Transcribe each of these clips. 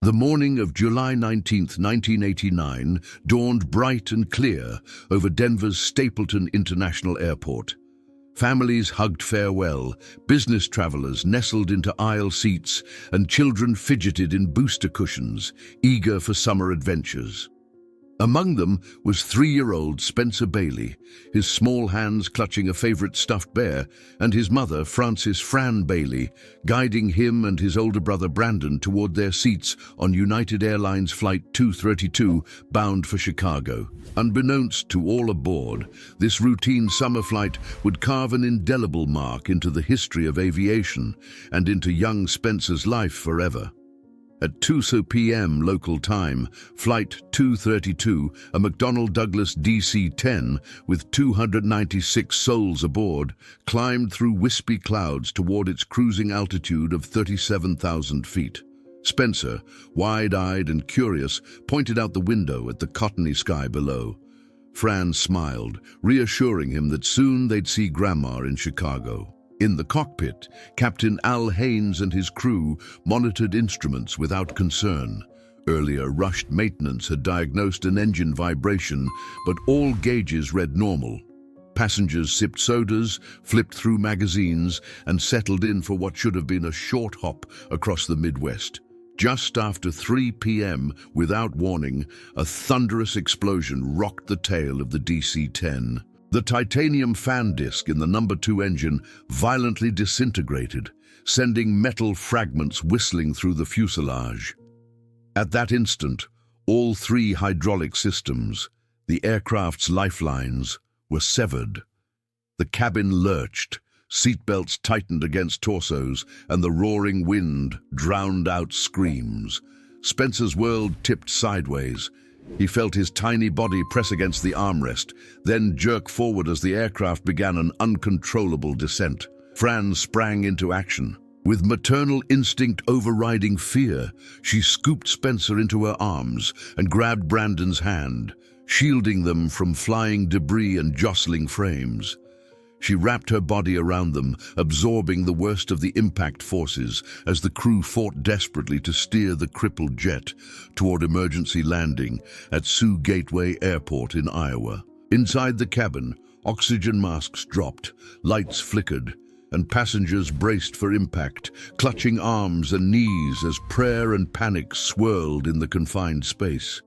The morning of July 19, 1989, dawned bright and clear over Denver's Stapleton International Airport. Families hugged farewell, business travelers nestled into aisle seats, and children fidgeted in booster cushions, eager for summer adventures. Among them was 3-year-old Spencer Bailey, his small hands clutching a favorite stuffed bear, and his mother, Frances Fran Bailey, guiding him and his older brother Brandon toward their seats on United Airlines Flight 232, bound for Chicago. Unbeknownst to all aboard, this routine summer flight would carve an indelible mark into the history of aviation and into young Spencer's life forever. At 2 p.m. local time, Flight 232, a McDonnell Douglas DC-10 with 296 souls aboard, climbed through wispy clouds toward its cruising altitude of 37,000 feet. Spencer, wide-eyed and curious, pointed out the window at the cottony sky below. Fran smiled, reassuring him that soon they'd see Grandma in Chicago. In the cockpit, Captain Al Haynes and his crew monitored instruments without concern. Earlier, rushed maintenance had diagnosed an engine vibration, but all gauges read normal. Passengers sipped sodas, flipped through magazines, and settled in for what should have been a short hop across the Midwest. Just after 3 p.m., without warning, a thunderous explosion rocked the tail of the DC-10. The titanium fan disc in the number 2 engine violently disintegrated, sending metal fragments whistling through the fuselage. At that instant, all 3 hydraulic systems, the aircraft's lifelines, were severed. The cabin lurched, seatbelts tightened against torsos, and the roaring wind drowned out screams. Spencer's world tipped sideways. He felt his tiny body press against the armrest, then jerk forward as the aircraft began an uncontrollable descent. Fran sprang into action. With maternal instinct overriding fear, she scooped Spencer into her arms and grabbed Brandon's hand, shielding them from flying debris and jostling frames. She wrapped her body around them, absorbing the worst of the impact forces as the crew fought desperately to steer the crippled jet toward emergency landing at Sioux Gateway Airport in Iowa. Inside the cabin, oxygen masks dropped, lights flickered, and passengers braced for impact, clutching arms and knees as prayer and panic swirled in the confined space.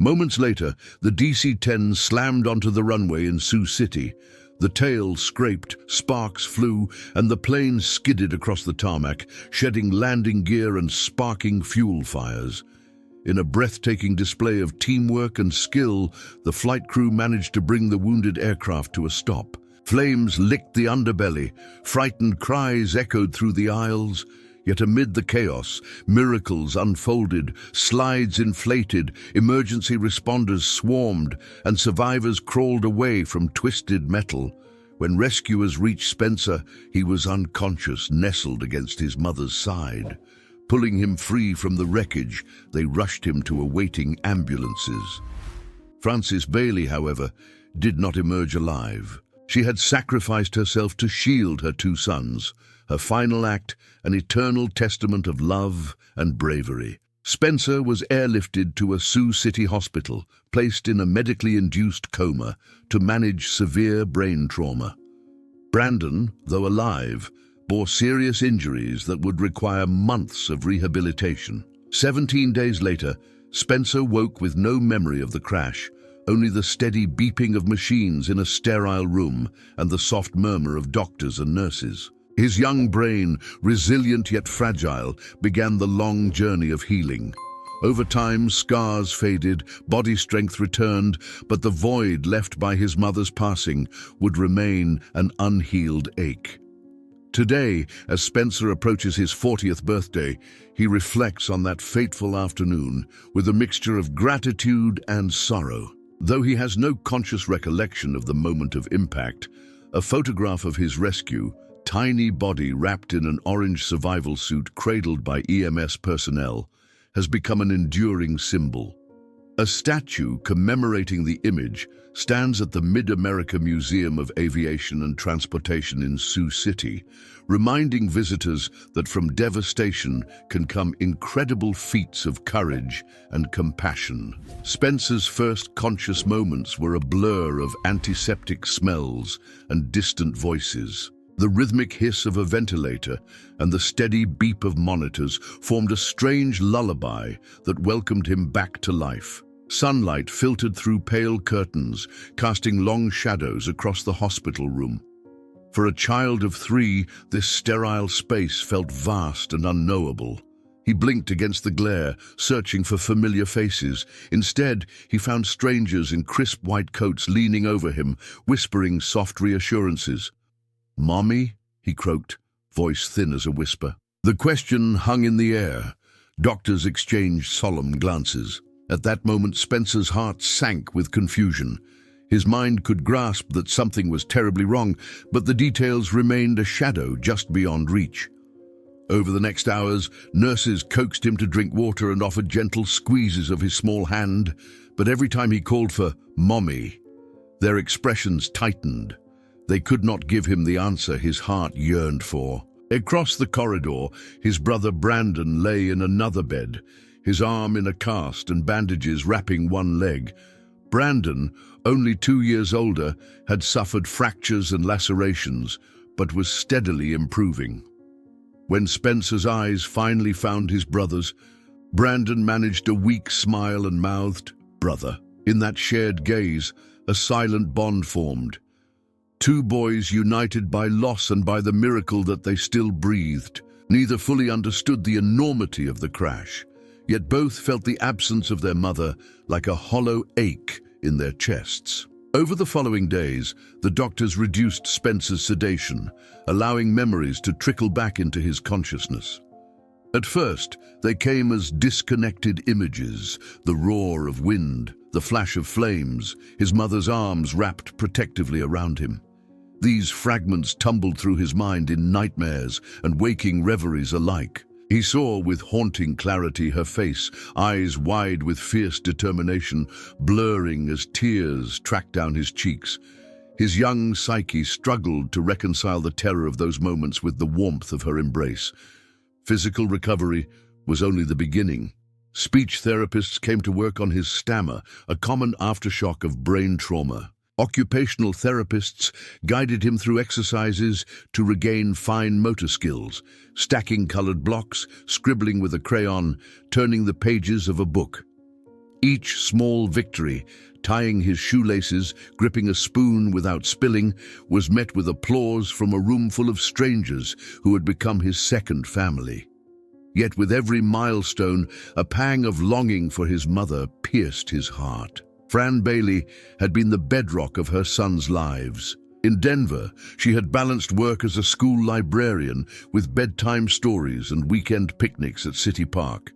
Moments later, the DC-10 slammed onto the runway in Sioux City. The tail scraped, sparks flew, and the plane skidded across the tarmac, shedding landing gear and sparking fuel fires. In a breathtaking display of teamwork and skill, the flight crew managed to bring the wounded aircraft to a stop. Flames licked the underbelly, frightened cries echoed through the aisles. Yet amid the chaos, miracles unfolded, slides inflated, emergency responders swarmed, and survivors crawled away from twisted metal. When rescuers reached Spencer, he was unconscious, nestled against his mother's side. Pulling him free from the wreckage, they rushed him to awaiting ambulances. Frances Bailey, however, did not emerge alive. She had sacrificed herself to shield her 2 sons, her final act an eternal testament of love and bravery. Spencer was airlifted to a Sioux City hospital, placed in a medically induced coma to manage severe brain trauma. Brandon, though alive, bore serious injuries that would require months of rehabilitation. 17 days later, Spencer woke with no memory of the crash, only the steady beeping of machines in a sterile room and the soft murmur of doctors and nurses. His young brain, resilient yet fragile, began the long journey of healing. Over time, scars faded, body strength returned, but the void left by his mother's passing would remain an unhealed ache. Today, as Spencer approaches his 40th birthday, he reflects on that fateful afternoon with a mixture of gratitude and sorrow. Though he has no conscious recollection of the moment of impact, a photograph of his rescue, tiny body wrapped in an orange survival suit cradled by EMS personnel, has become an enduring symbol. A statue commemorating the image stands at the Mid-America Museum of Aviation and Transportation in Sioux City, reminding visitors that from devastation can come incredible feats of courage and compassion. Spencer's first conscious moments were a blur of antiseptic smells and distant voices. The rhythmic hiss of a ventilator and the steady beep of monitors formed a strange lullaby that welcomed him back to life. Sunlight filtered through pale curtains, casting long shadows across the hospital room. For a child of 3, this sterile space felt vast and unknowable. He blinked against the glare, searching for familiar faces. Instead, he found strangers in crisp white coats leaning over him, whispering soft reassurances. "Mommy?" he croaked, voice thin as a whisper. The question hung in the air. Doctors exchanged solemn glances. At that moment, Spencer's heart sank with confusion. His mind could grasp that something was terribly wrong, but the details remained a shadow just beyond reach. Over the next hours, nurses coaxed him to drink water and offered gentle squeezes of his small hand, but every time he called for "Mommy," their expressions tightened. They could not give him the answer his heart yearned for. Across the corridor, his brother Brandon lay in another bed, his arm in a cast and bandages wrapping one leg. Brandon, only 2 years older, had suffered fractures and lacerations, but was steadily improving. When Spencer's eyes finally found his brother's, Brandon managed a weak smile and mouthed, "Brother." In that shared gaze, a silent bond formed. 2 boys united by loss and by the miracle that they still breathed. Neither fully understood the enormity of the crash, yet both felt the absence of their mother like a hollow ache in their chests. Over the following days, the doctors reduced Spencer's sedation, allowing memories to trickle back into his consciousness. At first, they came as disconnected images: the roar of wind, the flash of flames, his mother's arms wrapped protectively around him. These fragments tumbled through his mind in nightmares and waking reveries alike. He saw with haunting clarity her face, eyes wide with fierce determination, blurring as tears tracked down his cheeks. His young psyche struggled to reconcile the terror of those moments with the warmth of her embrace. Physical recovery was only the beginning. Speech therapists came to work on his stammer, a common aftershock of brain trauma. Occupational therapists guided him through exercises to regain fine motor skills, stacking colored blocks, scribbling with a crayon, turning the pages of a book. Each small victory, tying his shoelaces, gripping a spoon without spilling, was met with applause from a room full of strangers who had become his second family. Yet with every milestone, a pang of longing for his mother pierced his heart. Fran Bailey had been the bedrock of her sons' lives. In Denver, she had balanced work as a school librarian with bedtime stories and weekend picnics at City Park.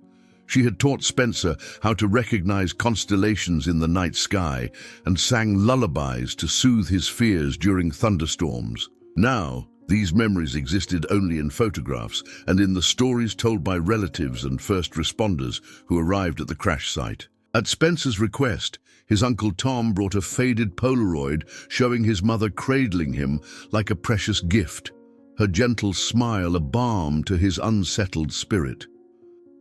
She had taught Spencer how to recognize constellations in the night sky and sang lullabies to soothe his fears during thunderstorms. Now, these memories existed only in photographs and in the stories told by relatives and first responders who arrived at the crash site. At Spencer's request, his Uncle Tom brought a faded Polaroid showing his mother cradling him like a precious gift, her gentle smile a balm to his unsettled spirit.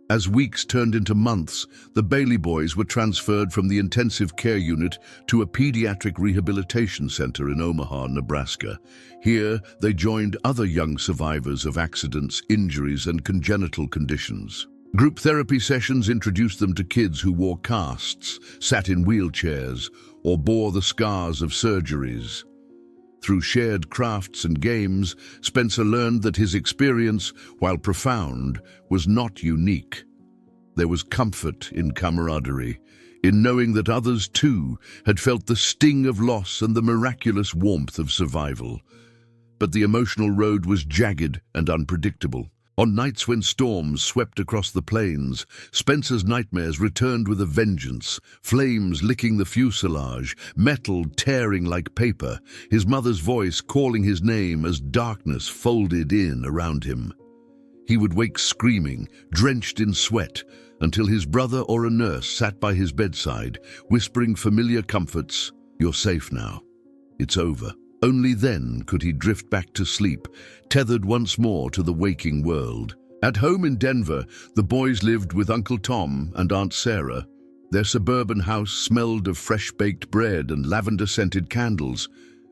As weeks turned into months, the Bailey boys were transferred from the intensive care unit to a pediatric rehabilitation center in Omaha, Nebraska. Here, they joined other young survivors of accidents, injuries, and congenital conditions. Group therapy sessions introduced them to kids who wore casts, sat in wheelchairs, or bore the scars of surgeries. Through shared crafts and games, Spencer learned that his experience, while profound, was not unique. There was comfort in camaraderie, in knowing that others too had felt the sting of loss and the miraculous warmth of survival. But the emotional road was jagged and unpredictable. On nights when storms swept across the plains, Spencer's nightmares returned with a vengeance, flames licking the fuselage, metal tearing like paper, his mother's voice calling his name as darkness folded in around him. He would wake screaming, drenched in sweat, until his brother or a nurse sat by his bedside, whispering familiar comforts, "You're safe now. It's over." Only then could he drift back to sleep, tethered once more to the waking world. At home in Denver, the boys lived with Uncle Tom and Aunt Sarah. Their suburban house smelled of fresh-baked bread and lavender-scented candles,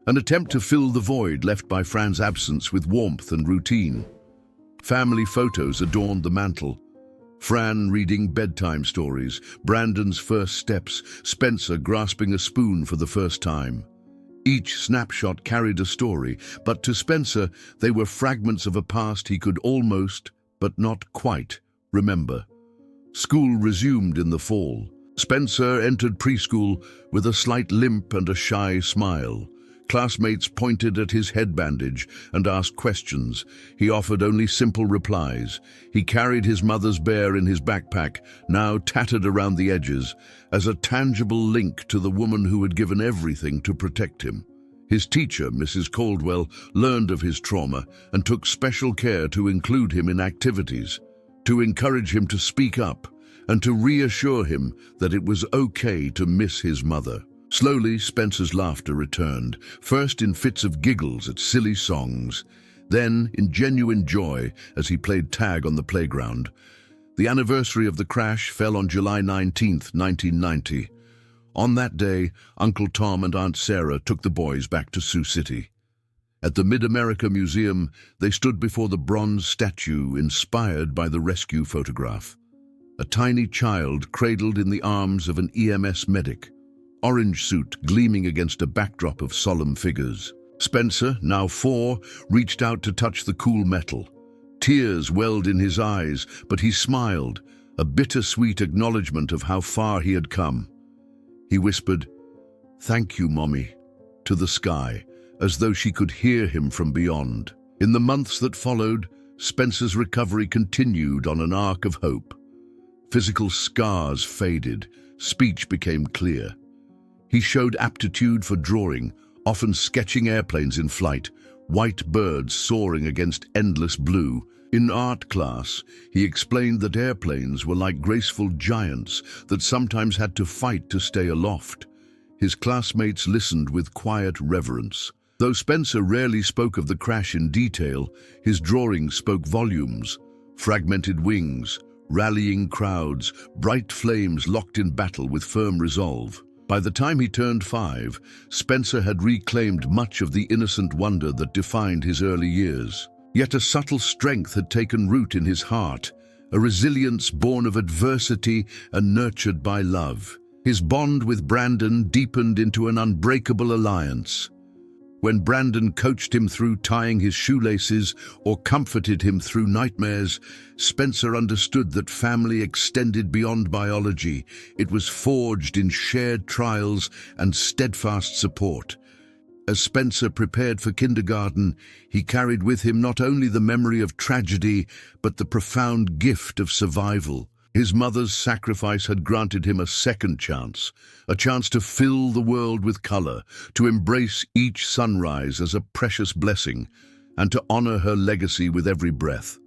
an attempt to fill the void left by Fran's absence with warmth and routine. Family photos adorned the mantel. Fran reading bedtime stories, Brandon's first steps, Spencer grasping a spoon for the first time. Each snapshot carried a story, but to Spencer, they were fragments of a past he could almost, but not quite, remember. School resumed in the fall. Spencer entered preschool with a slight limp and a shy smile. Classmates pointed at his head bandage and asked questions. He offered only simple replies. He carried his mother's bear in his backpack, now tattered around the edges, as a tangible link to the woman who had given everything to protect him. His teacher, Mrs. Caldwell, learned of his trauma and took special care to include him in activities, to encourage him to speak up, and to reassure him that it was okay to miss his mother. Slowly, Spencer's laughter returned, first in fits of giggles at silly songs, then in genuine joy as he played tag on the playground. The anniversary of the crash fell on July 19th, 1990. On that day, Uncle Tom and Aunt Sarah took the boys back to Sioux City. At the Mid-America Museum, they stood before the bronze statue inspired by the rescue photograph. A tiny child cradled in the arms of an EMS medic, orange suit gleaming against a backdrop of solemn figures. Spencer, now 4, reached out to touch the cool metal. Tears welled in his eyes, but he smiled, a bittersweet acknowledgement of how far he had come. He whispered, "Thank you, Mommy," to the sky, as though she could hear him from beyond. In the months that followed, Spencer's recovery continued on an arc of hope. Physical scars faded, speech became clear. He showed aptitude for drawing, often sketching airplanes in flight, white birds soaring against endless blue. In art class, he explained that airplanes were like graceful giants that sometimes had to fight to stay aloft. His classmates listened with quiet reverence. Though Spencer rarely spoke of the crash in detail, his drawings spoke volumes. Fragmented wings, rallying crowds, bright flames locked in battle with firm resolve. By the time he turned 5, Spencer had reclaimed much of the innocent wonder that defined his early years. Yet a subtle strength had taken root in his heart, a resilience born of adversity and nurtured by love. His bond with Brandon deepened into an unbreakable alliance. When Brandon coached him through tying his shoelaces or comforted him through nightmares, Spencer understood that family extended beyond biology. It was forged in shared trials and steadfast support. As Spencer prepared for kindergarten, he carried with him not only the memory of tragedy, but the profound gift of survival. His mother's sacrifice had granted him a second chance, a chance to fill the world with color, to embrace each sunrise as a precious blessing, and to honor her legacy with every breath.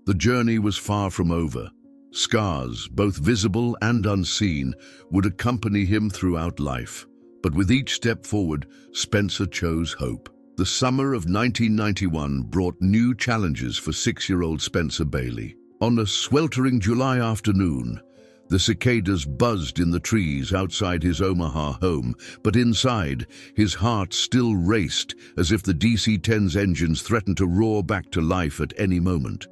The journey was far from over. Scars, both visible and unseen, would accompany him throughout life. But with each step forward, Spencer chose hope. The summer of 1991 brought new challenges for 6-year-old Spencer Bailey. On a sweltering July afternoon, the cicadas buzzed in the trees outside his Omaha home, but inside, his heart still raced as if the DC-10's engines threatened to roar back to life at any moment.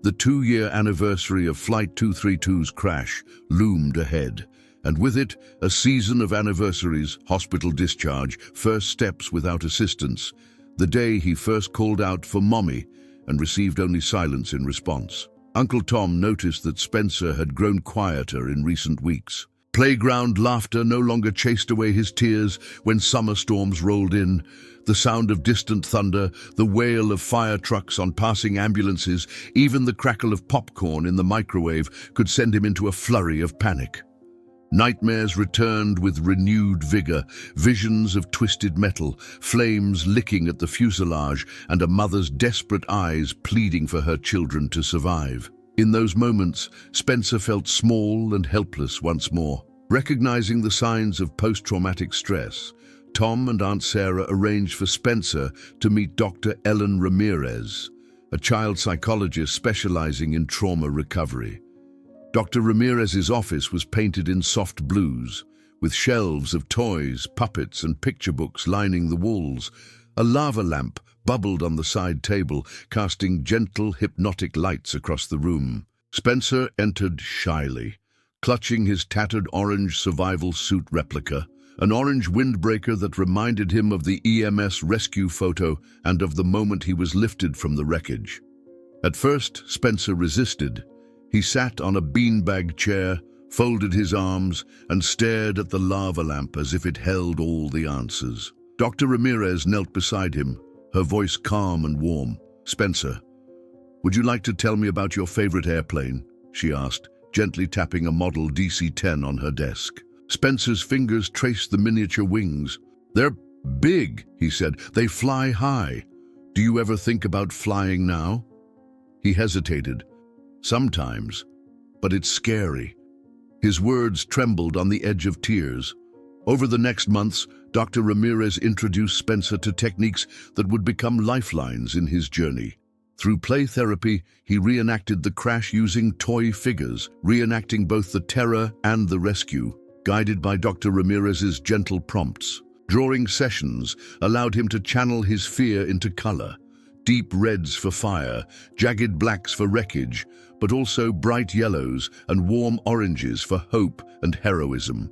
The 2-year anniversary of Flight 232's crash loomed ahead, and with it, a season of anniversaries, hospital discharge, first steps without assistance, the day he first called out for Mommy and received only silence in response. Uncle Tom noticed that Spencer had grown quieter in recent weeks. Playground laughter no longer chased away his tears when summer storms rolled in. The sound of distant thunder, the wail of fire trucks on passing ambulances, even the crackle of popcorn in the microwave could send him into a flurry of panic. Nightmares returned with renewed vigor, visions of twisted metal, flames licking at the fuselage, and a mother's desperate eyes pleading for her children to survive. In those moments, Spencer felt small and helpless once more. Recognizing the signs of post-traumatic stress, Tom and Aunt Sarah arranged for Spencer to meet Dr. Ellen Ramirez, a child psychologist specializing in trauma recovery. Dr. Ramirez's office was painted in soft blues, with shelves of toys, puppets, and picture books lining the walls. A lava lamp bubbled on the side table, casting gentle, hypnotic lights across the room. Spencer entered shyly, clutching his tattered orange survival suit replica, an orange windbreaker that reminded him of the EMS rescue photo and of the moment he was lifted from the wreckage. At first, Spencer resisted. He sat on a beanbag chair, folded his arms, and stared at the lava lamp as if it held all the answers. Dr. Ramirez knelt beside him, her voice calm and warm. "Spencer, would you like to tell me about your favorite airplane?" she asked, gently tapping a model DC-10 on her desk. Spencer's fingers traced the miniature wings. "They're big," he said. "They fly high. Do you ever think about flying now?" He hesitated. "Sometimes, but it's scary." His words trembled on the edge of tears. Over the next months, Dr. Ramirez introduced Spencer to techniques that would become lifelines in his journey. Through play therapy, he reenacted the crash using toy figures, reenacting both the terror and the rescue, guided by Dr. Ramirez's gentle prompts. Drawing sessions allowed him to channel his fear into color. Deep reds for fire, jagged blacks for wreckage, but also bright yellows and warm oranges for hope and heroism.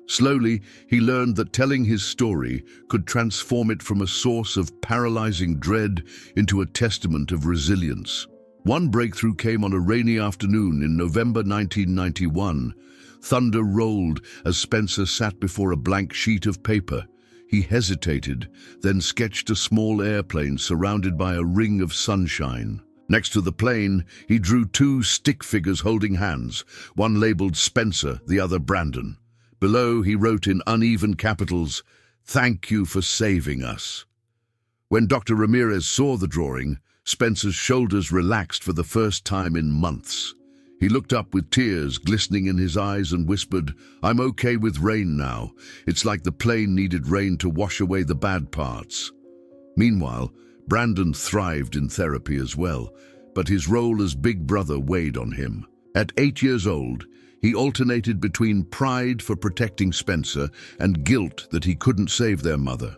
Slowly, he learned that telling his story could transform it from a source of paralyzing dread into a testament of resilience. One breakthrough came on a rainy afternoon in November 1991. Thunder rolled as Spencer sat before a blank sheet of paper. He hesitated, then sketched a small airplane surrounded by a ring of sunshine. Next to the plane, he drew two stick figures holding hands, one labeled Spencer, the other Brandon. Below, he wrote in uneven capitals, "Thank you for saving us." When Dr. Ramirez saw the drawing, Spencer's shoulders relaxed for the first time in months. He looked up with tears glistening in his eyes and whispered, "I'm okay with rain now. It's like the plane needed rain to wash away the bad parts." Meanwhile, Brandon thrived in therapy as well, but his role as big brother weighed on him. At 8 years old, he alternated between pride for protecting Spencer and guilt that he couldn't save their mother.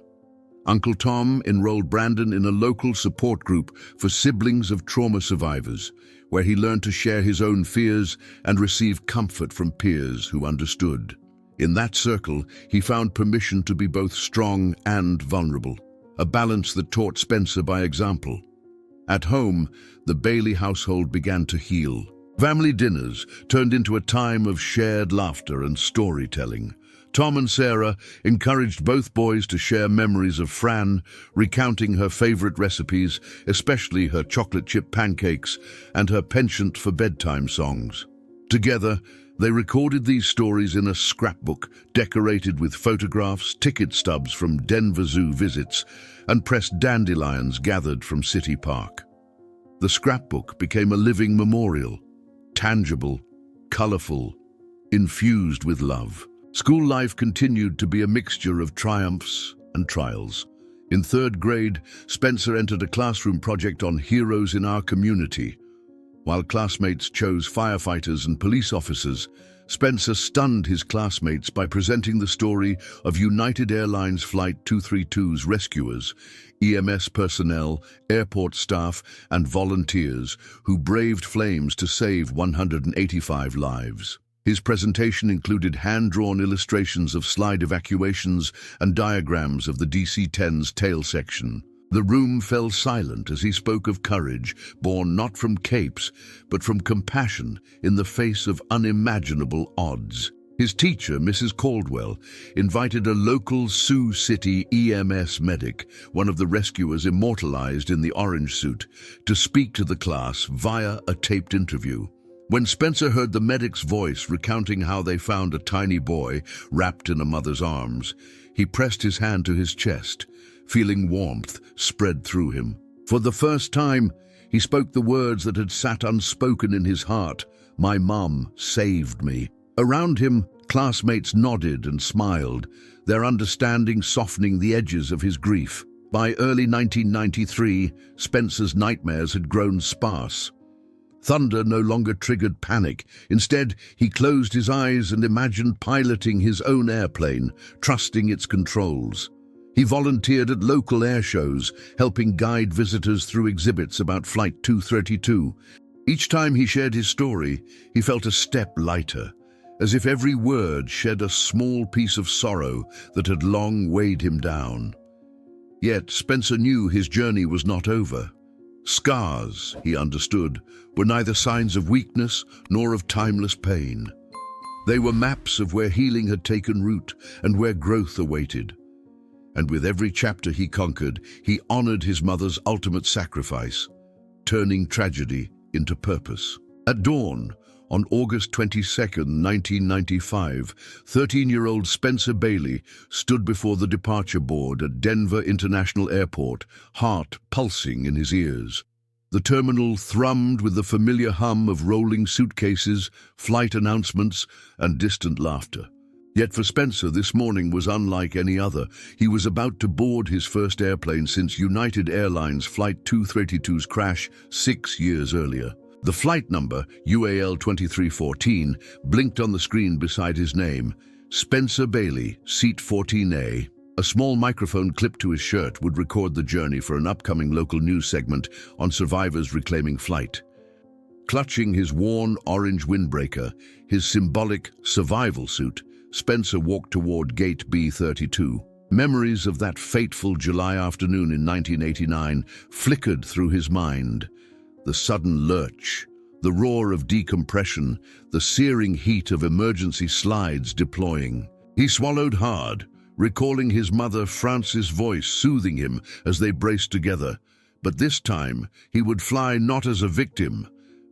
Uncle Tom enrolled Brandon in a local support group for siblings of trauma survivors, where he learned to share his own fears and receive comfort from peers who understood. In that circle, he found permission to be both strong and vulnerable, a balance that taught Spencer by example. At home, the Bailey household began to heal. Family dinners turned into a time of shared laughter and storytelling. Tom and Sarah encouraged both boys to share memories of Fran, recounting her favorite recipes, especially her chocolate chip pancakes and her penchant for bedtime songs. Together, they recorded these stories in a scrapbook decorated with photographs, ticket stubs from Denver Zoo visits, and pressed dandelions gathered from City Park. The scrapbook became a living memorial, tangible, colorful, infused with love. School life continued to be a mixture of triumphs and trials. In 3rd grade, Spencer entered a classroom project on heroes in our community. While classmates chose firefighters and police officers, Spencer stunned his classmates by presenting the story of United Airlines Flight 232's rescuers, EMS personnel, airport staff, and volunteers who braved flames to save 185 lives. His presentation included hand-drawn illustrations of slide evacuations and diagrams of the DC-10's tail section. The room fell silent as he spoke of courage, born not from capes, but from compassion in the face of unimaginable odds. His teacher, Mrs. Caldwell, invited a local Sioux City EMS medic, one of the rescuers immortalized in the orange suit, to speak to the class via a taped interview. When Spencer heard the medic's voice recounting how they found a tiny boy wrapped in a mother's arms, he pressed his hand to his chest, feeling warmth spread through him. For the first time, He spoke the words that had sat unspoken in his heart. "My mom saved me." Around him, classmates nodded and smiled, their understanding softening the edges of his grief. By early 1993, Spencer's nightmares had grown sparse. Thunder no longer triggered panic. Instead, he closed his eyes and imagined piloting his own airplane, trusting its controls. He volunteered at local air shows, helping guide visitors through exhibits about Flight 232. Each time he shared his story, he felt a step lighter, as if every word shed a small piece of sorrow that had long weighed him down. Yet Spencer knew his journey was not over. Scars, he understood, were neither signs of weakness nor of timeless pain. They were maps of where healing had taken root and where growth awaited. And with every chapter he conquered, he honored his mother's ultimate sacrifice, turning tragedy into purpose. At dawn, on August 22, 1995, 13-year-old Spencer Bailey stood before the departure board at Denver International Airport, heart pulsing in his ears. The terminal thrummed with the familiar hum of rolling suitcases, flight announcements, and distant laughter. Yet for Spencer, this morning was unlike any other. He was about to board his first airplane since United Airlines Flight 232's crash 6 years earlier. The flight number, UAL 2314, blinked on the screen beside his name. Spencer Bailey, seat 14A. A small microphone clipped to his shirt would record the journey for an upcoming local news segment on survivors reclaiming flight. Clutching his worn orange windbreaker, his symbolic survival suit, Spencer walked toward Gate B32. Memories of that fateful July afternoon in 1989 flickered through his mind. The sudden lurch, the roar of decompression, the searing heat of emergency slides deploying. He swallowed hard, recalling his mother Frances' voice soothing him as they braced together. But this time, he would fly not as a victim,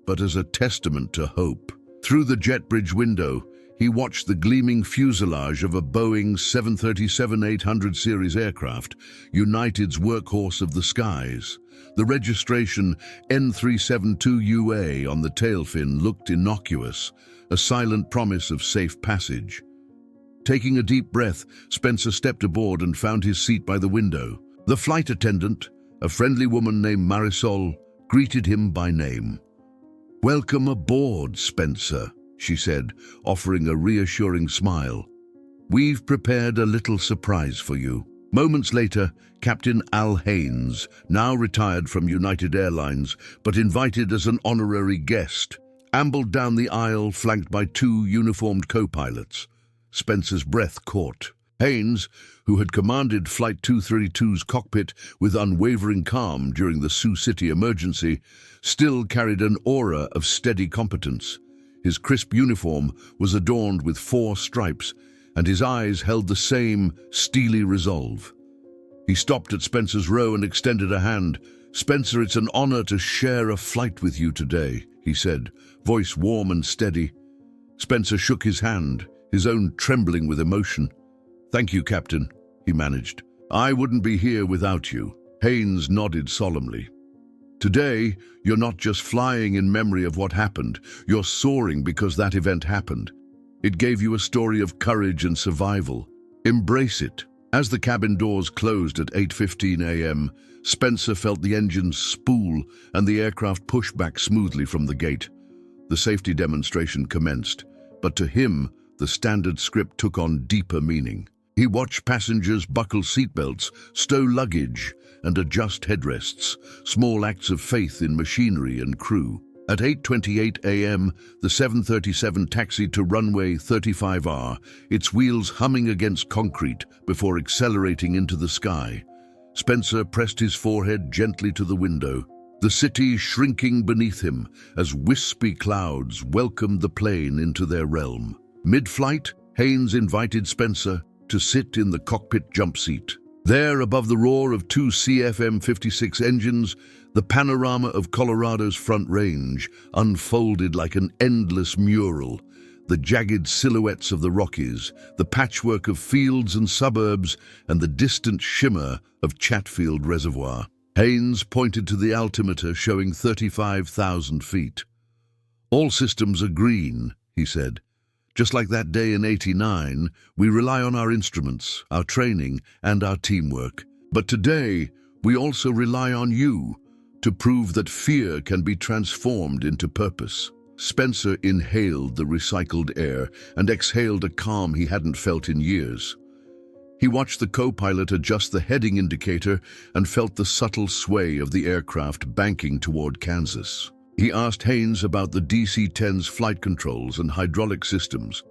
but as a testament to hope. Through the jet bridge window, he watched the gleaming fuselage of a Boeing 737-800 series aircraft, United's workhorse of the skies. The registration N372UA on the tail fin looked innocuous, a silent promise of safe passage. Taking a deep breath, Spencer stepped aboard and found his seat by the window. The flight attendant, a friendly woman named Marisol, greeted him by name. "Welcome aboard, Spencer," she said, offering a reassuring smile. "We've prepared a little surprise for you." Moments later, Captain Al Haynes, now retired from United Airlines, but invited as an honorary guest, ambled down the aisle flanked by 2 uniformed co-pilots. Spencer's breath caught. Haynes, who had commanded Flight 232's cockpit with unwavering calm during the Sioux City emergency, still carried an aura of steady competence. His crisp uniform was adorned with 4 stripes, and his eyes held the same steely resolve. He stopped at Spencer's row and extended a hand. "Spencer, it's an honor to share a flight with you today," he said, voice warm and steady. Spencer shook his hand, his own trembling with emotion. "Thank you, Captain," he managed. "I wouldn't be here without you." Haynes nodded solemnly. "Today, you're not just flying in memory of what happened, you're soaring because that event happened. It gave you a story of courage and survival. Embrace it." As the cabin doors closed at 8:15 a.m., Spencer felt the engines spool and the aircraft push back smoothly from the gate. The safety demonstration commenced, but to him, the standard script took on deeper meaning. He watched passengers buckle seatbelts, stow luggage, and adjust headrests, small acts of faith in machinery and crew. At 8:28 a.m., the 737 taxied to runway 35R, its wheels humming against concrete before accelerating into the sky. Spencer pressed his forehead gently to the window, the city shrinking beneath him as wispy clouds welcomed the plane into their realm. Mid-flight, Haynes invited Spencer to sit in the cockpit jump seat. There, above the roar of 2 CFM56 engines, the panorama of Colorado's Front Range unfolded like an endless mural. The jagged silhouettes of the Rockies, the patchwork of fields and suburbs, and the distant shimmer of Chatfield Reservoir. Haynes pointed to the altimeter showing 35,000 feet. "All systems are green," he said. "Just like that day in '89, we rely on our instruments, our training, and our teamwork. But today, we also rely on you to prove that fear can be transformed into purpose." Spencer inhaled the recycled air and exhaled a calm he hadn't felt in years. He watched the co-pilot adjust the heading indicator and felt the subtle sway of the aircraft banking toward Kansas. He asked Haynes about the DC-10's flight controls and hydraulic systems.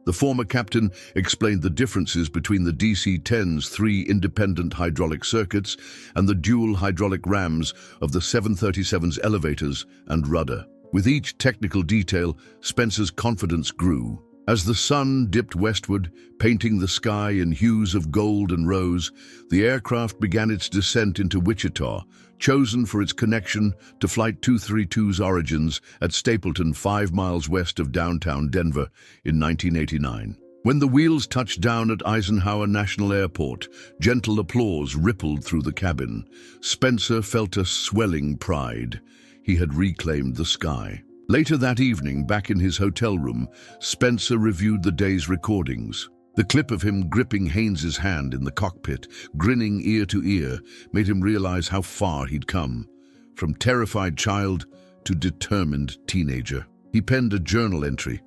The former captain explained the differences between the DC-10's 3 independent hydraulic circuits and the dual hydraulic rams of the 737's elevators and rudder. With each technical detail, Spencer's confidence grew. As the sun dipped westward, painting the sky in hues of gold and rose, the aircraft began its descent into Wichita, chosen for its connection to Flight 232's origins at Stapleton, 5 miles west of downtown Denver in 1989. When the wheels touched down at Eisenhower National Airport, gentle applause rippled through the cabin. Spencer felt a swelling pride. He had reclaimed the sky. Later that evening, back in his hotel room, Spencer reviewed the day's recordings. The clip of him gripping Haynes's hand in the cockpit, grinning ear to ear, made him realize how far he'd come. From terrified child to determined teenager. He penned a journal entry,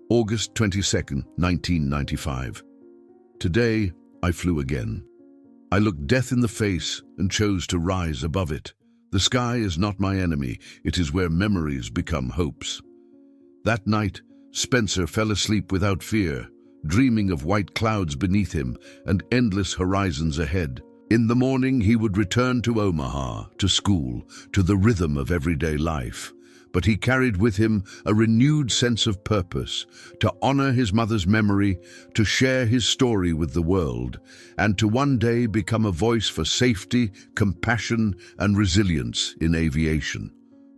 August 22nd, 1995. "Today, I flew again. I looked death in the face and chose to rise above it. The sky is not my enemy, it is where memories become hopes." That night, Spencer fell asleep without fear, dreaming of white clouds beneath him and endless horizons ahead. In the morning, he would return to Omaha, to school, to the rhythm of everyday life. But he carried with him a renewed sense of purpose, to honor his mother's memory, to share his story with the world, and to one day become a voice for safety, compassion, and resilience in aviation.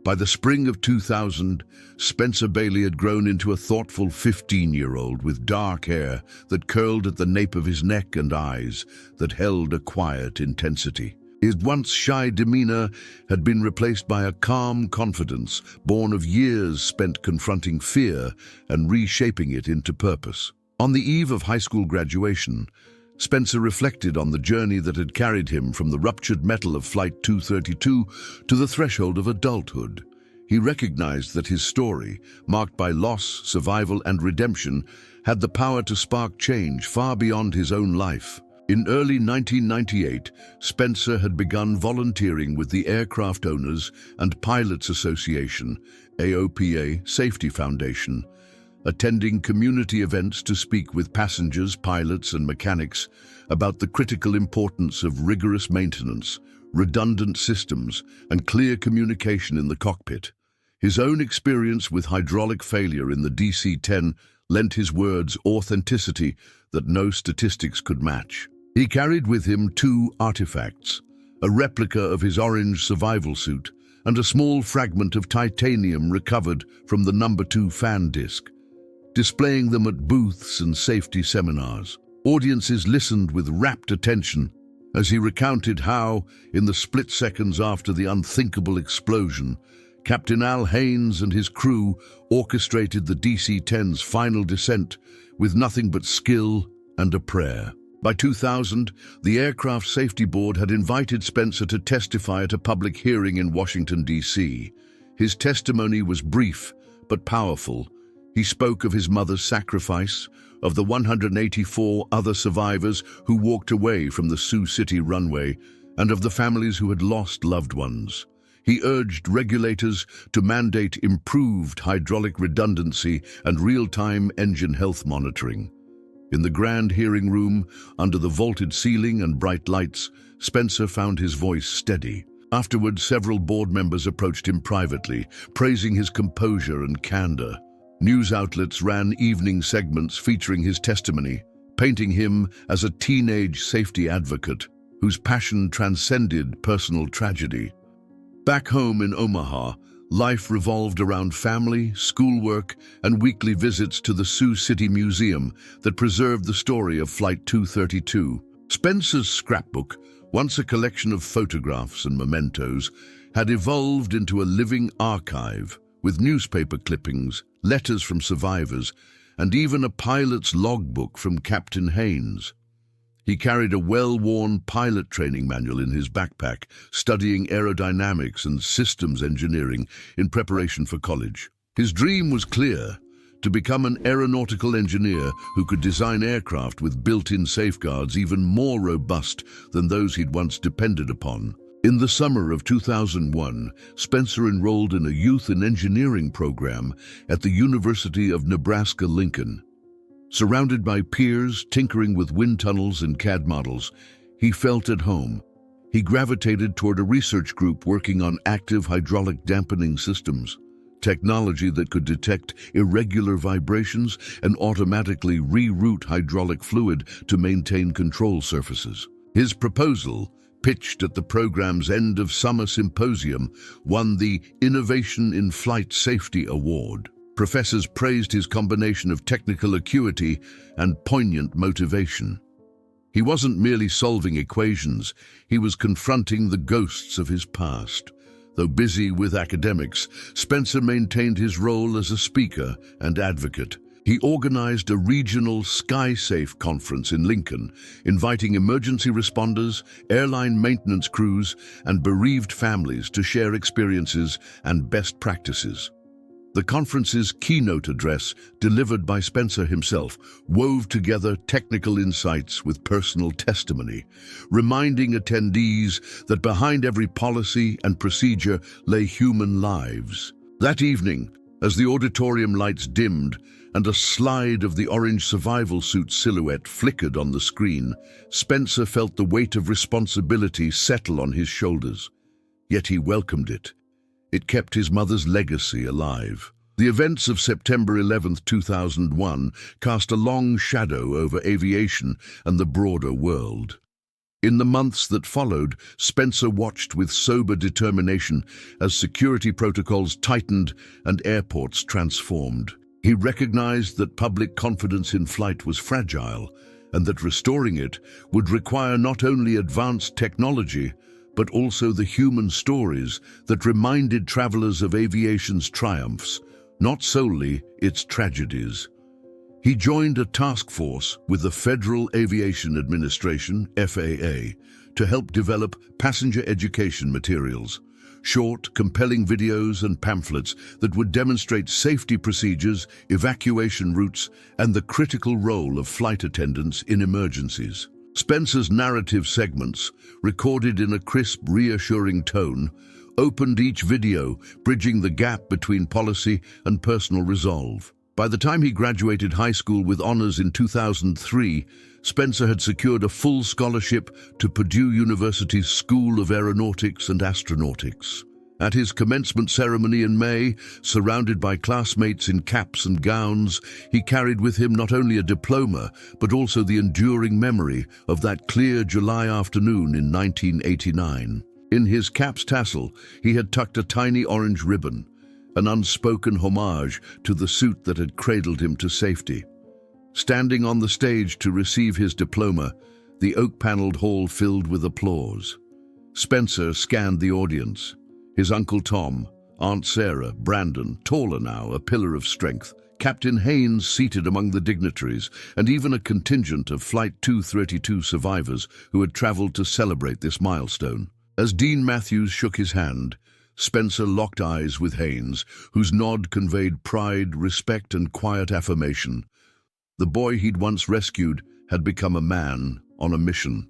By the spring of 2000, Spencer Bailey had grown into a thoughtful 15-year-old with dark hair that curled at the nape of his neck and eyes that held a quiet intensity. His once shy demeanor had been replaced by a calm confidence born of years spent confronting fear and reshaping it into purpose. On the eve of high school graduation, Spencer reflected on the journey that had carried him from the ruptured metal of Flight 232 to the threshold of adulthood. He recognized that his story, marked by loss, survival, and redemption, had the power to spark change far beyond his own life. In early 1998, Spencer had begun volunteering with the Aircraft Owners and Pilots Association, AOPA Safety Foundation, attending community events to speak with passengers, pilots, and mechanics about the critical importance of rigorous maintenance, redundant systems, and clear communication in the cockpit. His own experience with hydraulic failure in the DC-10 lent his words authenticity that no statistics could match. He carried with him 2 artifacts, a replica of his orange survival suit and a small fragment of titanium recovered from the No. 2 fan disc. Displaying them at booths and safety seminars, audiences listened with rapt attention as he recounted how, in the split seconds after the unthinkable explosion, Captain Al Haynes and his crew orchestrated the DC-10's final descent with nothing but skill and a prayer. By 2000, the Aircraft Safety Board had invited Spencer to testify at a public hearing in Washington, D.C. His testimony was brief but powerful. He spoke of his mother's sacrifice, of the 184 other survivors who walked away from the Sioux City runway, and of the families who had lost loved ones. He urged regulators to mandate improved hydraulic redundancy and real-time engine health monitoring. In the grand hearing room, under the vaulted ceiling and bright lights, Spencer found his voice steady. Afterward, several board members approached him privately, praising his composure and candor. News outlets ran evening segments featuring his testimony, painting him as a teenage safety advocate whose passion transcended personal tragedy. Back home in Omaha, life revolved around family, schoolwork, and weekly visits to the Sioux City Museum that preserved the story of Flight 232. Spencer's scrapbook once a collection of photographs and mementos, had evolved into a living archive with newspaper clippings, letters from survivors, and even a pilot's logbook from Captain Haynes. He carried a well-worn pilot training manual in his backpack, studying aerodynamics and systems engineering in preparation for college. His dream was clear: to become an aeronautical engineer who could design aircraft with built-in safeguards even more robust than those he'd once depended upon. In the summer of 2001, Spencer enrolled in a youth and engineering program at the University of Nebraska-Lincoln. Surrounded by peers tinkering with wind tunnels and CAD models, he felt at home. He gravitated toward a research group working on active hydraulic dampening systems, technology that could detect irregular vibrations and automatically reroute hydraulic fluid to maintain control surfaces. His proposal, pitched at the program's end of summer symposium, won the Innovation in Flight Safety Award. Professors praised his combination of technical acuity and poignant motivation. He wasn't merely solving equations, he was confronting the ghosts of his past. Though busy with academics, Spencer maintained his role as a speaker and advocate. He organized a regional SkySafe conference in Lincoln, inviting emergency responders, airline maintenance crews, and bereaved families to share experiences and best practices. The conference's keynote address, delivered by Spencer himself, wove together technical insights with personal testimony, reminding attendees that behind every policy and procedure lay human lives. That evening, as the auditorium lights dimmed and a slide of the orange survival suit silhouette flickered on the screen, Spencer felt the weight of responsibility settle on his shoulders. Yet he welcomed it. It kept his mother's legacy alive. The events of September 11, 2001 cast a long shadow over aviation and the broader world. In the months that followed, Spencer watched with sober determination as security protocols tightened and airports transformed. He recognized that public confidence in flight was fragile, and that restoring it would require not only advanced technology, but also the human stories that reminded travelers of aviation's triumphs, not solely its tragedies. He joined a task force with the Federal Aviation Administration, FAA, to help develop passenger education materials, short, compelling videos and pamphlets that would demonstrate safety procedures, evacuation routes, and the critical role of flight attendants in emergencies. Spencer's narrative segments, recorded in a crisp, reassuring tone, opened each video, bridging the gap between policy and personal resolve. By the time he graduated high school with honors in 2003, Spencer had secured a full scholarship to Purdue University's School of Aeronautics and Astronautics. At his commencement ceremony in May, surrounded by classmates in caps and gowns, he carried with him not only a diploma, but also the enduring memory of that clear July afternoon in 1989. In his cap's tassel, he had tucked a tiny orange ribbon, an unspoken homage to the suit that had cradled him to safety. Standing on the stage to receive his diploma, the oak-paneled hall filled with applause. Spencer scanned the audience. His Uncle Tom, Aunt Sarah, Brandon, taller now, a pillar of strength, Captain Haynes seated among the dignitaries, and even a contingent of Flight 232 survivors who had traveled to celebrate this milestone. As Dean Matthews shook his hand, Spencer locked eyes with Haynes, whose nod conveyed pride, respect, and quiet affirmation. The boy he'd once rescued had become a man on a mission.